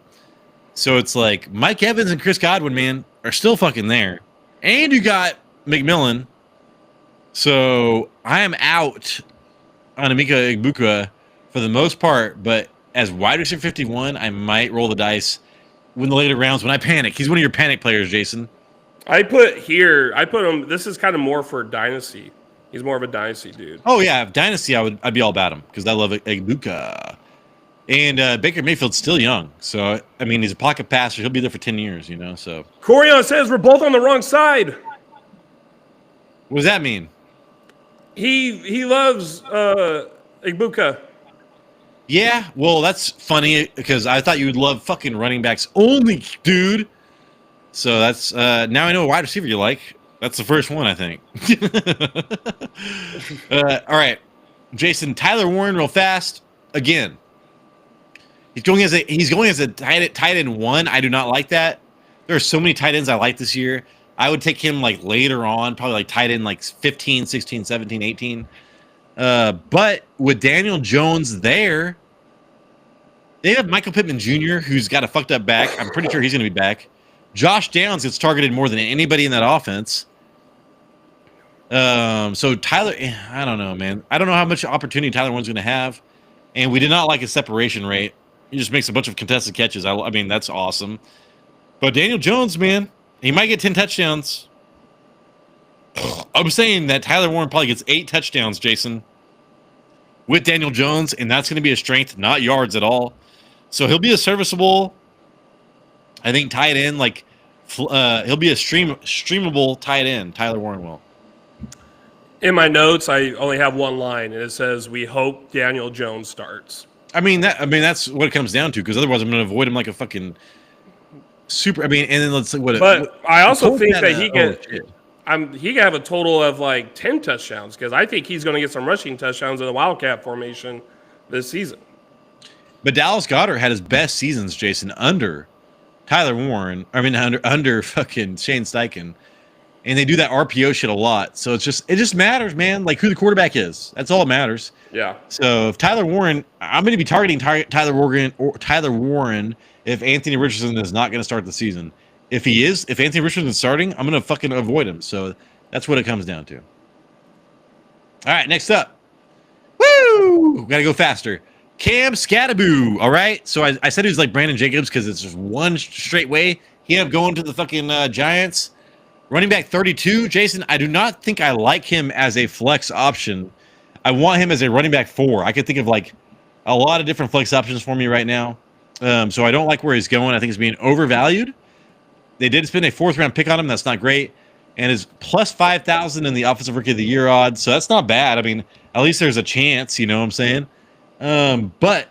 So it's like Mike Evans and Chris Godwin, man, are still fucking there. And you got McMillan. So I am out on Emeka Egbuka for the most part, but as wide receiver 51, I might roll the dice when the later rounds when I panic. He's one of your panic players, Jason. I put him, this is kind of more for Dynasty. He's more of a Dynasty dude. Oh yeah, if Dynasty, I'd be all about him because I love Egbuka. And Baker Mayfield's still young, so I mean he's a pocket passer. He'll be there for 10 years, you know. So Corion says we're both on the wrong side. what does that mean? He loves Egbuka. Yeah, well, that's funny because I thought you would love fucking running backs only, dude. So that's now I know a wide receiver you like. That's the first one, I think. All right, Jason, Tyler Warren, real fast again. He's going as a tight end one. I do not like that. There are so many tight ends I like this year. I would take him like later on, probably like tight end like 15, 16, 17, 18. But with Daniel Jones there, they have Michael Pittman Jr., who's got a fucked up back. I'm pretty sure he's going to be back. Josh Downs gets targeted more than anybody in that offense. So Tyler, I don't know, man. I don't know how much opportunity Tyler Warren's going to have. And we did not like his separation rate. He just makes a bunch of contested catches. I mean, that's awesome. But Daniel Jones, man, he might get 10 touchdowns. I'm saying that Tyler Warren probably gets 8 touchdowns, Jason, with Daniel Jones, and that's going to be a strength, not yards at all. So he'll be a serviceable, I think, tight end. Like he'll be a streamable tight end. Tyler Warren will. In my notes, I only have one line, and it says, "We hope Daniel Jones starts." I mean that's what it comes down to. Because otherwise, I'm going to avoid him like a fucking super. I mean, and then let's what. But I also think that he can he can have a total of like 10 touchdowns because I think he's going to get some rushing touchdowns in the Wildcat formation this season. But Dallas Goedert had his best seasons, Jason, under Tyler Warren. I mean, under fucking Shane Steichen, and they do that RPO shit a lot. So it just matters, man. Like who the quarterback is. That's all that matters. Yeah. So if Tyler Warren, I'm going to be targeting Tyler Warren if Anthony Richardson is not going to start the season. If Anthony Richardson is starting, I'm going to fucking avoid him. So that's what it comes down to. All right, next up. Woo! Got to go faster. Cam Scattaboo. All right. So I said he was like Brandon Jacobs because it's just one straight way. He ended up going to the fucking Giants. Running back 32, Jason, I do not think I like him as a flex option. I want him as a running back 4. I could think of like a lot of different flex options for me right now. So I don't like where he's going. I think he's being overvalued. They did spend a 4th round pick on him. That's not great. And is plus 5,000 in the Offensive Rookie of the Year odds. So that's not bad. I mean, at least there's a chance, you know what I'm saying? But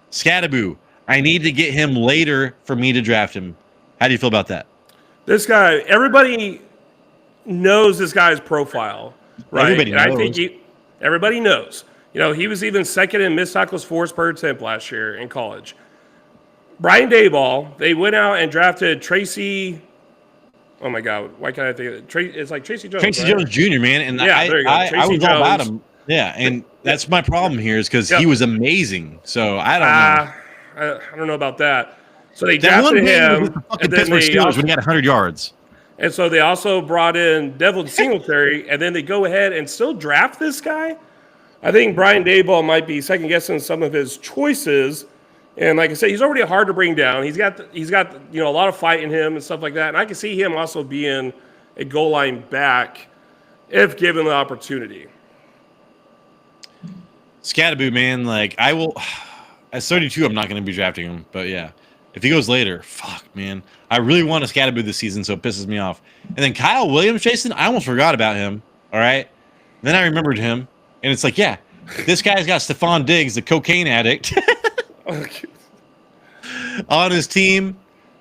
Scattaboo, I need to get him later for me to draft him. How do you feel about that? This guy, everybody knows this guy's profile, right? Everybody knows. I think everybody knows. You know, he was even second in missed tackles forced per attempt last year in college. Brian Daboll, they went out and drafted Tracy Oh my God, why can't I think of it? It's like Tracy Jones. Tracy right? Jones Jr., man, and Yeah, there you go. I Tracy was all about Jones. him. Yeah, and that's my problem here is because Yep. he was amazing. So I don't know. I don't know about that. So they That one drafted game was with him, the fucking and then Pittsburgh they Steelers also, when he had 100 yards. and so they also brought in Devin Singletary, and then they go ahead and still draft this guy. I think Brian Daboll might be second guessing some of his choices. And like I said, he's already hard to bring down. He's got a lot of fight in him and stuff like that. And I can see him also being a goal line back if given the opportunity. Scatterboo, man, like I will. At 32, I'm not going to be drafting him, but yeah, if he goes later, fuck, man, I really want a Scatterboo this season, so it pisses me off. And then Kyle Williams, Jason, I almost forgot about him. All right, then I remembered him, and it's like, yeah, this guy's got Stephon Diggs, the cocaine addict. On his team.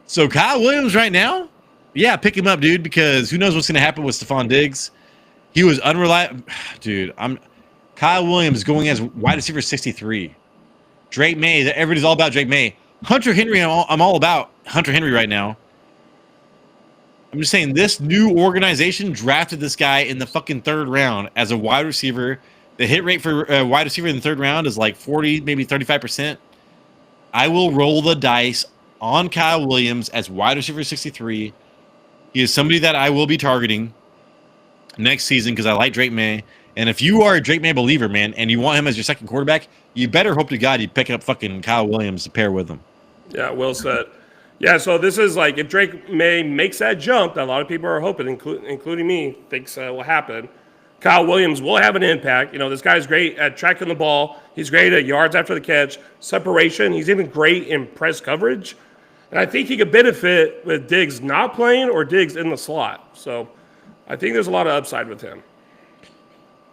So Kyle Williams right now, yeah, pick him up, dude, because who knows what's going to happen with Stephon Diggs. He was unreliable. Dude, Kyle Williams going as wide receiver 63. Drake May, everybody's all about Drake May. Hunter Henry, I'm all about Hunter Henry right now. I'm just saying this new organization drafted this guy in the fucking third round as a wide receiver. The hit rate for wide receiver in the third round is like 40, maybe 35%. I will roll the dice on Kyle Williams as wide receiver 63. He is somebody that I will be targeting next season because I like Drake May. And if you are a Drake May believer, man, and you want him as your second quarterback, you better hope to God you pick up fucking Kyle Williams to pair with him. Yeah, well said. Yeah, so this is like if Drake May makes that jump that a lot of people are hoping, including me, thinks will happen. Kyle Williams will have an impact. You know, this guy's great at tracking the ball. He's great at yards after the catch, separation. He's even great in press coverage. And I think he could benefit with Diggs not playing or Diggs in the slot. So I think there's a lot of upside with him.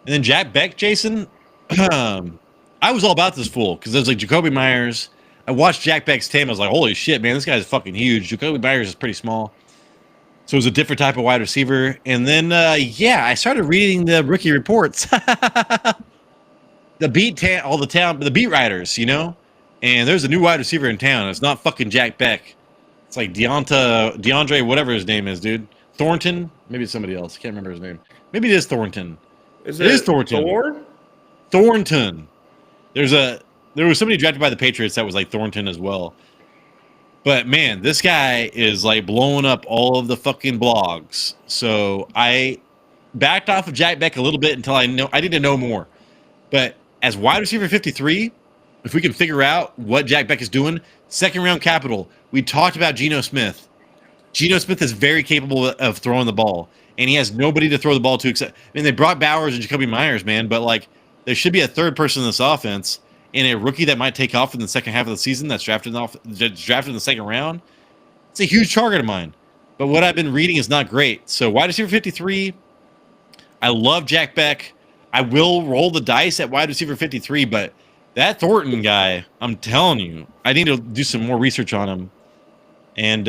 And then Jack Beck, Jason, I was all about this fool because there's like Jacoby Myers. I watched Jack Beck's tape. I was like, holy shit, man, this guy's fucking huge. Jacoby Myers is pretty small. So it was a different type of wide receiver. And then, I started reading the rookie reports. The beat writers, you know? And there's a new wide receiver in town. It's not fucking Jack Beck. It's like DeAndre, whatever his name is, dude. Thornton? Maybe it's somebody else. I can't remember his name. Maybe it is Thornton. It is Thornton. Thornton. There was somebody drafted by the Patriots that was like Thornton as well. But man, this guy is like blowing up all of the fucking blogs. So I backed off of Jack Beck a little bit until I need to know more. But as wide receiver 53, if we can figure out what Jack Beck is doing, second round capital. We talked about Geno Smith. Geno Smith is very capable of throwing the ball, and he has nobody to throw the ball to except. I mean, they brought Bowers and Jacoby Myers, man, but like there should be a third person in this offense. And a rookie that might take off in the second half of the season that's drafted in the second round, it's a huge target of mine. But what I've been reading is not great. So wide receiver 53, I love Jack Beck. I will roll the dice at wide receiver 53, but that Thornton guy, I'm telling you, I need to do some more research on him. And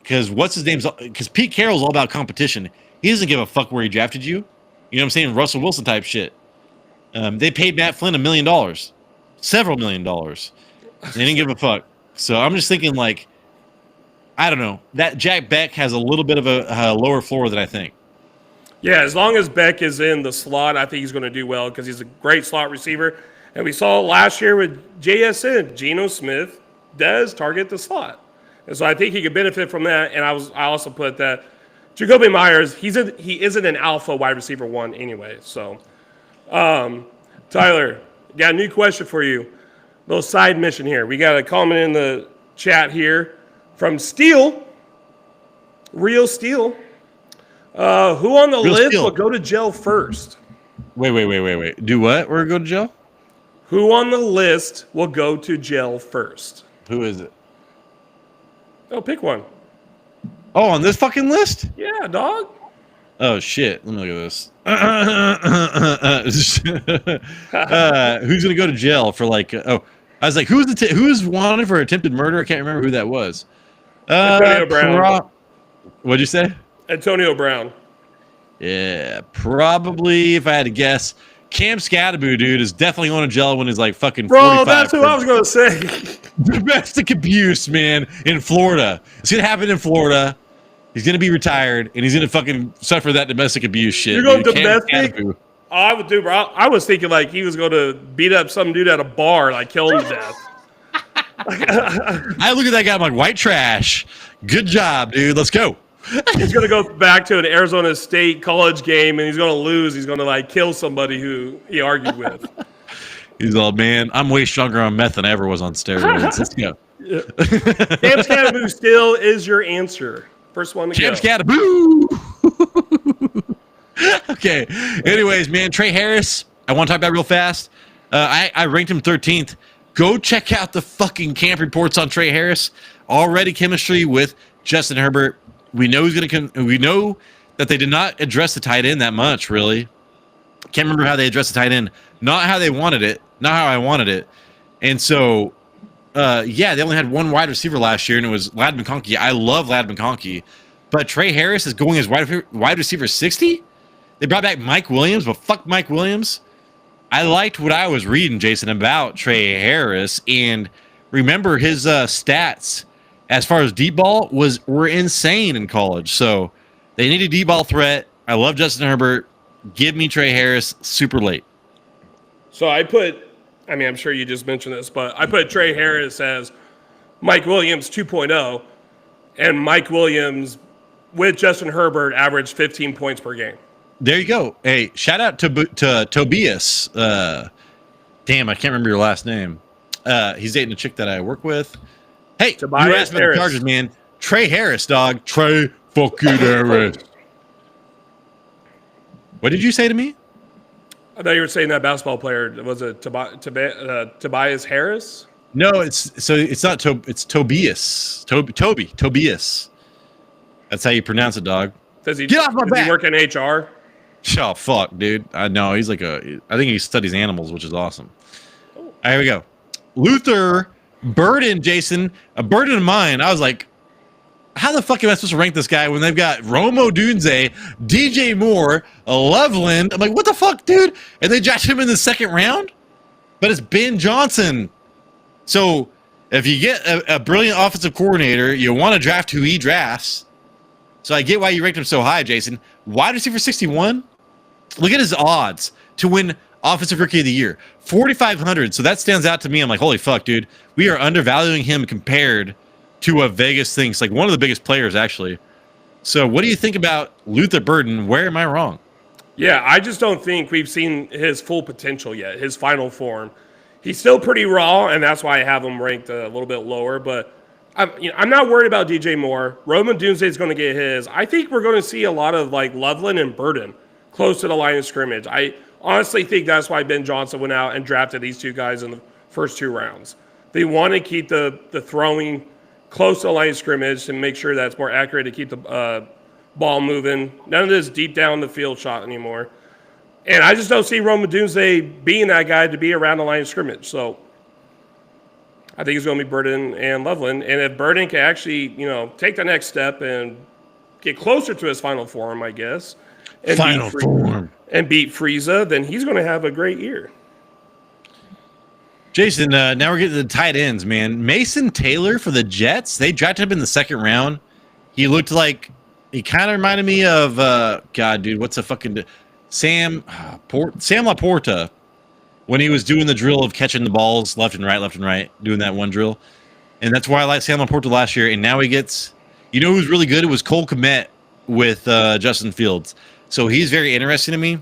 because because Pete Carroll's all about competition. He doesn't give a fuck where he drafted you. You know what I'm saying? Russell Wilson type shit. They paid Matt Flynn $1 million. Several $1 million. They didn't give a fuck. So I'm just thinking, like, I don't know. That Jack Beck has a little bit of a lower floor than I think. Yeah, as long as Beck is in the slot, I think he's going to do well because he's a great slot receiver. And we saw last year with JSN, Geno Smith does target the slot. And so I think he could benefit from that. And I also put that Jacoby Myers, he isn't an alpha wide receiver one anyway. So, Tyler, got a new question for you. Little side mission here. We got a comment in the chat here from Steel, Real Steel. Who on the Real list Steel will go to jail first? Wait. Do what? We're going to jail? Who on the list will go to jail first? Who is it? Oh, pick one. Oh, on this fucking list? Yeah, dog. Oh shit! Let me look at this. Who's gonna go to jail for like? I was like, who's wanted for attempted murder? I can't remember who that was. Antonio Brown. What'd you say? Antonio Brown. Yeah, probably. If I had to guess, Cam Scatterboo, dude, is definitely going to jail when he's like fucking. Bro, that's who I was gonna say. Domestic abuse, man, in Florida. It's gonna happen in Florida. He's gonna be retired, and he's gonna fucking suffer that domestic abuse shit. You're going dude. domestic? Oh, I would do, bro. I was thinking like he was going to beat up some dude at a bar, like kill him to death. I look at that guy, I'm like, white trash. Good job, dude. Let's go. He's going to go back to an Arizona State college game, and he's going to lose. He's going to like kill somebody who he argued with. He's all, man, I'm way stronger on meth than I ever was on steroids. Let's go. Yeah. Cam Scataboo still is your answer. First one to Cam go. Scataboo. Okay. Anyways, man, Trey Harris, I want to talk about real fast. I ranked him 13th. Go check out the fucking camp reports on Trey Harris. Already chemistry with Justin Herbert. We know he's going to we know that they did not address the tight end that much, really. Can't remember how they addressed the tight end. Not how they wanted it. Not how I wanted it. And so, yeah, they only had one wide receiver last year, and it was Ladd McConkey. I love Ladd McConkey. But Trey Harris is going as wide receiver 60? They brought back Mike Williams, but fuck Mike Williams. I liked what I was reading, Jason, about Trey Harris. And remember, his stats as far as deep ball were insane in college. So they need a deep ball threat. I love Justin Herbert. Give me Trey Harris super late. So I'm sure you just mentioned this, but I put Trey Harris as Mike Williams 2.0, and Mike Williams with Justin Herbert averaged 15 points per game. There you go. Hey, shout out to Tobias. Damn, I can't remember your last name. He's dating a chick that I work with. Hey, Tobias you asked about the Chargers, man. Trey Harris, dog. Trey fucking Harris. What did you say to me? I thought you were saying that basketball player. Was it Tobias Harris? No, it's not. It's Tobias. Tobias. That's how you pronounce it, dog. Does he get off my back? Does he work in HR? Oh fuck, dude. I know he's like I think he studies animals, which is awesome. Oh. All right, here we go. Luther Burden, Jason, a burden of mine. I was like, how the fuck am I supposed to rank this guy when they've got Rome Odunze, DJ Moore, Loveland? I'm like, what the fuck, dude? And they drafted him in the second round? But it's Ben Johnson. So if you get a brilliant offensive coordinator, you want to draft who he drafts. So I get why you ranked him so high, Jason. Wide receiver 61? Look at his odds to win Offensive Rookie of the Year. 4,500. So that stands out to me. I'm like, holy fuck, dude. We are undervaluing him compared to a Vegas thing. It's like one of the biggest players, actually. So what do you think about Luther Burden? Where am I wrong? Yeah, I just don't think we've seen his full potential yet, his final form. He's still pretty raw, and that's why I have him ranked a little bit lower. But I'm not worried about DJ Moore. Roman Doomsday is going to get his. I think we're going to see a lot of like Loveland and Burden close to the line of scrimmage. I honestly think that's why Ben Johnson went out and drafted these two guys in the first two rounds. They want to keep the throwing close to the line of scrimmage and make sure that's more accurate to keep the ball moving. None of this deep down the field shot anymore. And I just don't see Roman Doomsday being that guy to be around the line of scrimmage. So I think it's going to be Burden and Loveland. And if Burden can actually, take the next step and get closer to his final form, I guess, and beat Frieza, then he's going to have a great year. Jason, now we're getting to the tight ends, man. Mason Taylor for the Jets. They drafted him in the second round. He looked like he kind of reminded me of God, dude. What's a fucking Sam Laporta when he was doing the drill of catching the balls left and right, doing that one drill. And that's why I liked Sam Laporta last year. And now he gets, who's really good? It was Cole Kmet with Justin Fields. So he's very interesting to me.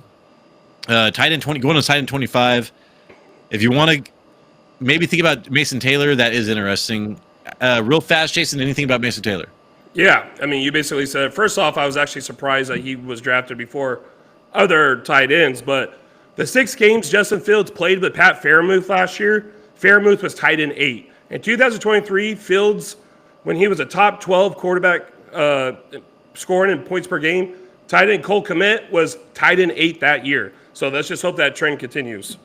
Tight end 20, going to tight end 25. If you want to maybe think about Mason Taylor, that is interesting. Real fast, Jason, anything about Mason Taylor? Yeah, you basically said, first off, I was actually surprised that he was drafted before other tight ends, but the 6 games Justin Fields played with Pat Fairmouth last year, Fairmouth was tight end 8. In 2023, Fields, when he was a top 12 quarterback scoring in points per game, tight end Cole Kmet was tight end 8 that year. So let's just hope that trend continues.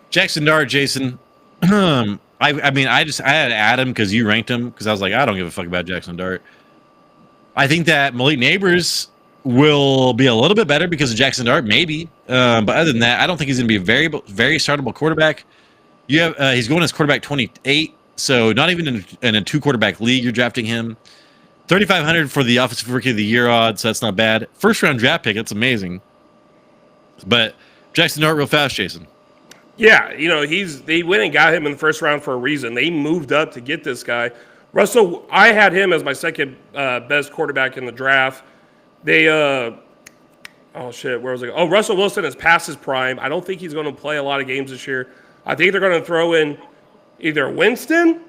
Jackson Dart, Jason. I had to add him because you ranked him because I was like, I don't give a fuck about Jackson Dart. I think that Malik Neighbors will be a little bit better because of Jackson Dart, maybe. But other than that, I don't think he's going to be a very, very startable quarterback. He's going as quarterback 28, so not even in a 2 quarterback league, you're drafting him. 3,500 for the offensive rookie of the year odds. So that's not bad. First round draft pick. That's amazing. But Jackson Dart real fast, Jason. Yeah, they went and got him in the first round for a reason. They moved up to get this guy. Russell, I had him as my second best quarterback in the draft. They, oh shit, where was it? Oh, Russell Wilson is past his prime. I don't think he's going to play a lot of games this year. I think they're going to throw in either Winston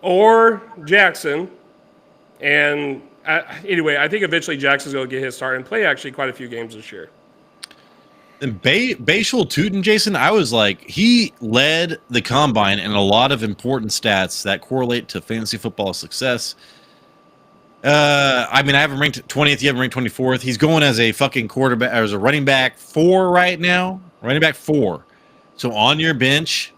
or Jackson. And anyway, I think eventually Jackson's going to get his start and play actually quite a few games this year. And Bashal Tootin, Jason, I was like, he led the combine in a lot of important stats that correlate to fantasy football success. I mean, I haven't ranked 20th, you haven't ranked 24th. He's going as a fucking quarterback, or as a running back 4 right now. Running back 4. So on your bench,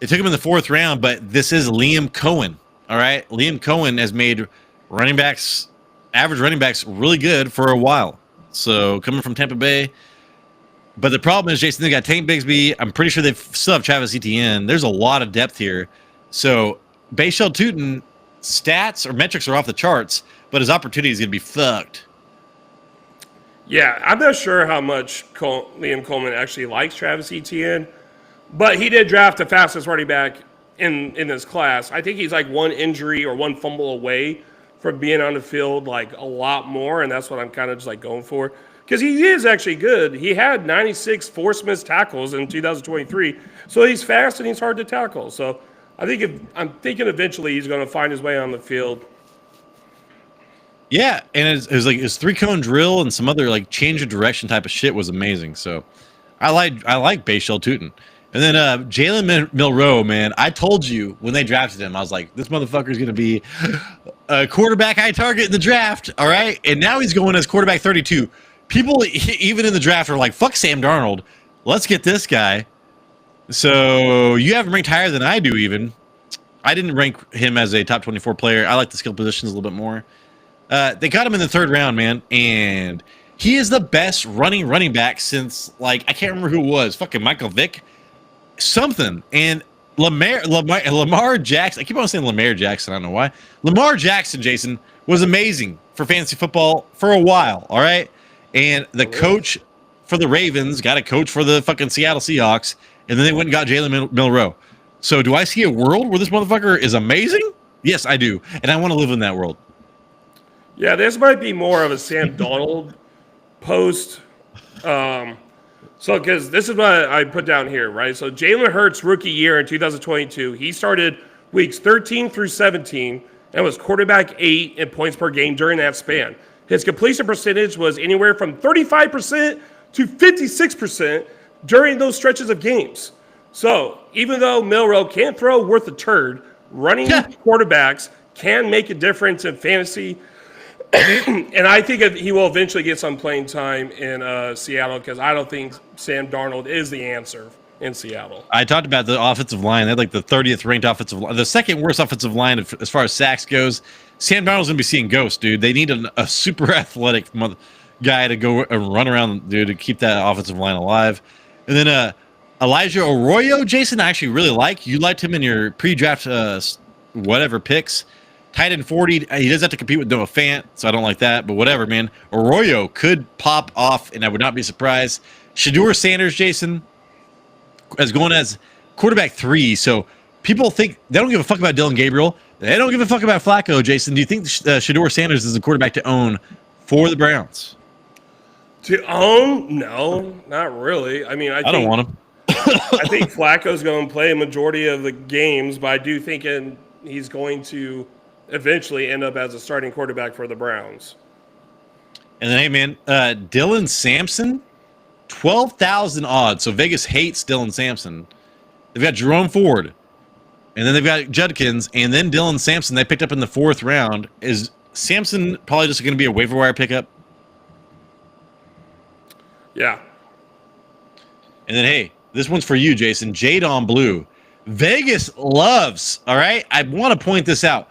it took him in the 4th round, but this is Liam Cohen. All right. Liam Cohen has made average running backs really good for a while. So coming from Tampa Bay. But the problem is, Jason, they got Tank Bigsby. I'm pretty sure they still have Travis Etienne. There's a lot of depth here. So Bashal Tootin stats or metrics are off the charts, but his opportunity is going to be fucked. Yeah, I'm not sure how much Liam Coleman actually likes Travis Etienne, but he did draft the fastest running back in this class. I think he's like one injury or one fumble away from being on the field like a lot more, and that's what I'm kind of just like going for. Because he is actually good. He had 96 forced missed tackles in 2023. So he's fast and he's hard to tackle. So I'm thinking eventually he's going to find his way on the field. Yeah, and it was like his 3-cone drill and some other like change of direction type of shit was amazing. So I like Bashal Tootin. And then Jalen Milroe, man, I told you when they drafted him, I was like, this motherfucker's going to be a quarterback I target in the draft. All right. And now he's going as quarterback 32. People, even in the draft, are like, fuck Sam Darnold. Let's get this guy. So you have him ranked higher than I do, even. I didn't rank him as a top 24 player. I like the skill positions a little bit more. They got him in the 3rd round, man. And he is the best running back since, like, I can't remember who it was. Fucking Michael Vick. Something. And Lamar Jackson. I keep on saying Lamar Jackson. I don't know why. Lamar Jackson, Jason, was amazing for fantasy football for a while. All right. And the coach for the Ravens got a coach for the fucking Seattle Seahawks, and then they went and got Jalen Milroe. So do I see a world where this motherfucker is amazing? Yes, I do. And I want to live in that world. Yeah, this might be more of a Sam Donald post. Because this is what I put down here, right? So Jalen Hurts' rookie year in 2022, he started weeks 13 through 17 and was quarterback 8 in points per game during that span. His completion percentage was anywhere from 35% to 56% during those stretches of games. So even though Milroe can't throw worth a turd, running quarterbacks can make a difference in fantasy. And I think he will eventually get some playing time in Seattle because I don't think Sam Darnold is the answer in Seattle. I talked about the offensive line. They had like the 30th ranked offensive line, the 2nd worst offensive line as far as sacks goes. Sam Darnold's going to be seeing ghosts, dude. They need a super athletic guy to go and run around, dude, to keep that offensive line alive. And then Elijah Arroyo, Jason, I actually really like. You liked him in your pre-draft whatever picks. Tight end 40. He does have to compete with Noah Fant, so I don't like that. But whatever, man. Arroyo could pop off, and I would not be surprised. Shedeur Sanders, Jason, as going as quarterback 3. So people think they don't give a fuck about Dylan Gabriel. They don't give a fuck about Flacco, Jason. Do you think Shedeur Sanders is a quarterback to own for the Browns? To own? No, not really. I mean, I don't want him. I think Flacco's going to play a majority of the games, but I do think he's going to eventually end up as a starting quarterback for the Browns. And then, hey, man, Dylan Sampson, 12,000 odds. So Vegas hates Dylan Sampson. They've got Jerome Ford, and then they've got Judkins, and then Dylan Sampson they picked up in the 4th round. Is Sampson probably just going to be a waiver wire pickup? Yeah. And then, hey, this one's for you, Jason. Jadon Blue. Vegas loves, all right? I want to point this out.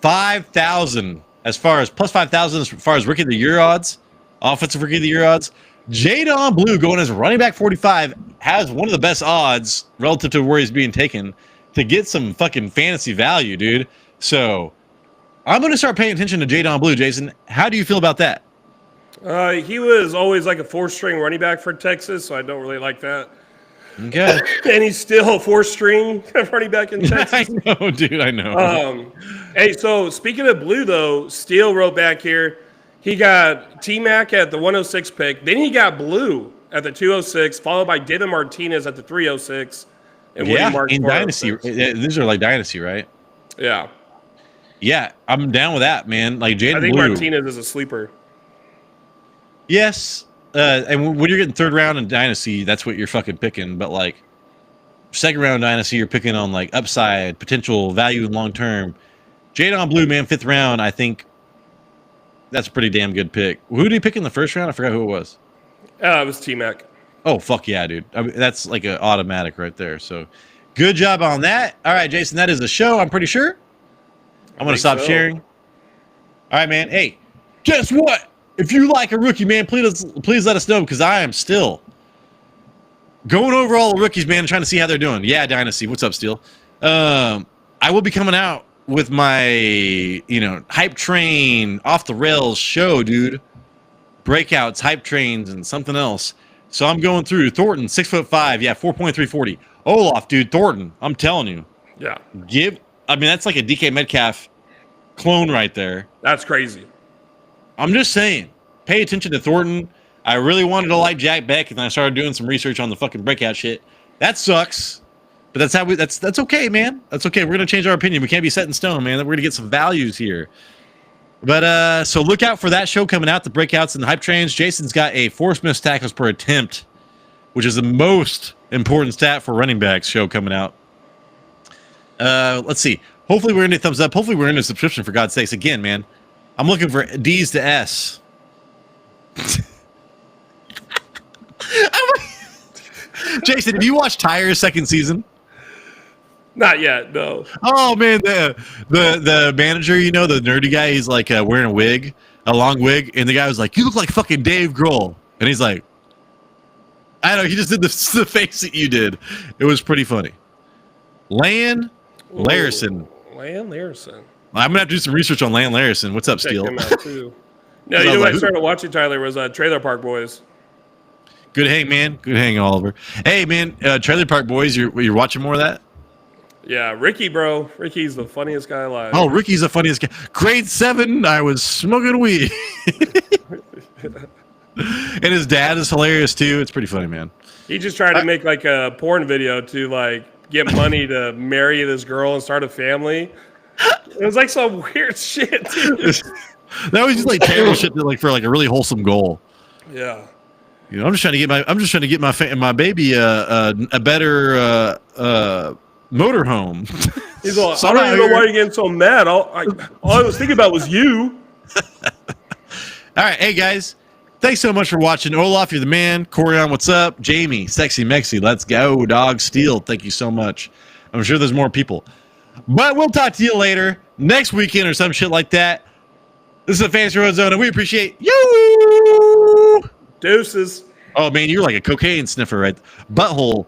5,000 as far as plus 5,000 as far as rookie of the year odds, offensive rookie of the year odds. Jadon Blue going as running back 45 has one of the best odds relative to where he's being taken to get some fucking fantasy value, dude. So I'm going to start paying attention to Jadon Blue, Jason. How do you feel about that? He was always like a 4th-string running back for Texas, so I don't really like that. Okay. And he's still a 4th-string running back in Texas. I know, dude. I know. Hey, so speaking of Blue, though, Steele wrote back here, he got T-Mac at the 106 pick. Then he got Blue at the 206, followed by David Martinez at the 306. And Yeah, Woody Mark in Dynasty. 406. These are like Dynasty, right? Yeah. Yeah, I'm down with that, man. Like Jaden I think Blue. Martinez is a sleeper. Yes. And when you're getting 3rd round in Dynasty, that's what you're fucking picking. But like 2nd round Dynasty, you're picking on like upside, potential value, and long term. Jadon Blue, man, 5th round. I think that's a pretty damn good pick. Who did he pick in the 1st round? I forgot who it was. It was T-Mac. Oh, fuck yeah, dude. I mean, that's like an automatic right there. So good job on that. All right, Jason, that is a show, I'm pretty sure. I'm going to stop sharing. All right, man. Hey, guess what? If you like a rookie, man, please let us know, because I am still going over all the rookies, man, trying to see how they're doing. Yeah, Dynasty. What's up, Steele? I will be coming out with my, hype train, off the rails show, dude. Breakouts, hype trains, and something else. So I'm going through Thornton, 6'5", yeah, 4.340. Olaf, dude, Thornton, I'm telling you. Yeah. That's like a DK Metcalf clone right there. That's crazy. I'm just saying, pay attention to Thornton. I really wanted to like Jack Beck, and I started doing some research on the fucking breakout shit. That sucks, but that's okay, man. That's okay. We're gonna change our opinion. We can't be set in stone, man. We're gonna get some values here. But so look out for that show coming out, the breakouts and the hype trains. Jason's got a forced missed tackles per attempt, which is the most important stat for running backs show coming out. Let's see. Hopefully we're in a thumbs up. Hopefully we're in a subscription, for God's sakes. Again, man, I'm looking for D's to S. Jason, have you watched Tyre's 2nd season? Not yet, no. Oh man, the manager, the nerdy guy, he's like wearing a long wig, and the guy was like, "You look like fucking Dave Grohl," and he's like, "I don't know." He just did the face that you did. It was pretty funny. Lan Larison. Lan Larison. I'm gonna have to do some research on Lan Larison. What's up, Check Steele? him out too. No, you know what I started watching, Tyler, was Trailer Park Boys. Good hang, man. Good hang, Oliver. Hey, man, Trailer Park Boys. You're watching more of that? Yeah, Ricky, bro. Ricky's the funniest guy alive. Oh, Ricky's the funniest guy. Grade 7, I was smoking weed. And his dad is hilarious, too. It's pretty funny, man. He just tried to make like a porn video to like get money to marry this girl and start a family. It was like some weird shit, dude. That was just like terrible shit for like a really wholesome goal. Yeah. I'm just trying to get my baby a better motorhome. He's like, I don't even know why you're getting so mad. All I was thinking about was you. All right, hey guys, thanks so much for watching. Olaf, you're the man. Corian, what's up? Jamie, Sexy Mexi, let's go. Dog Steel, thank you so much. I'm sure there's more people, but we'll talk to you later next weekend or some shit like that. This is the Fantasy Road Zone, and we appreciate you. Deuces. Oh man, you're like a cocaine sniffer, right? Butthole.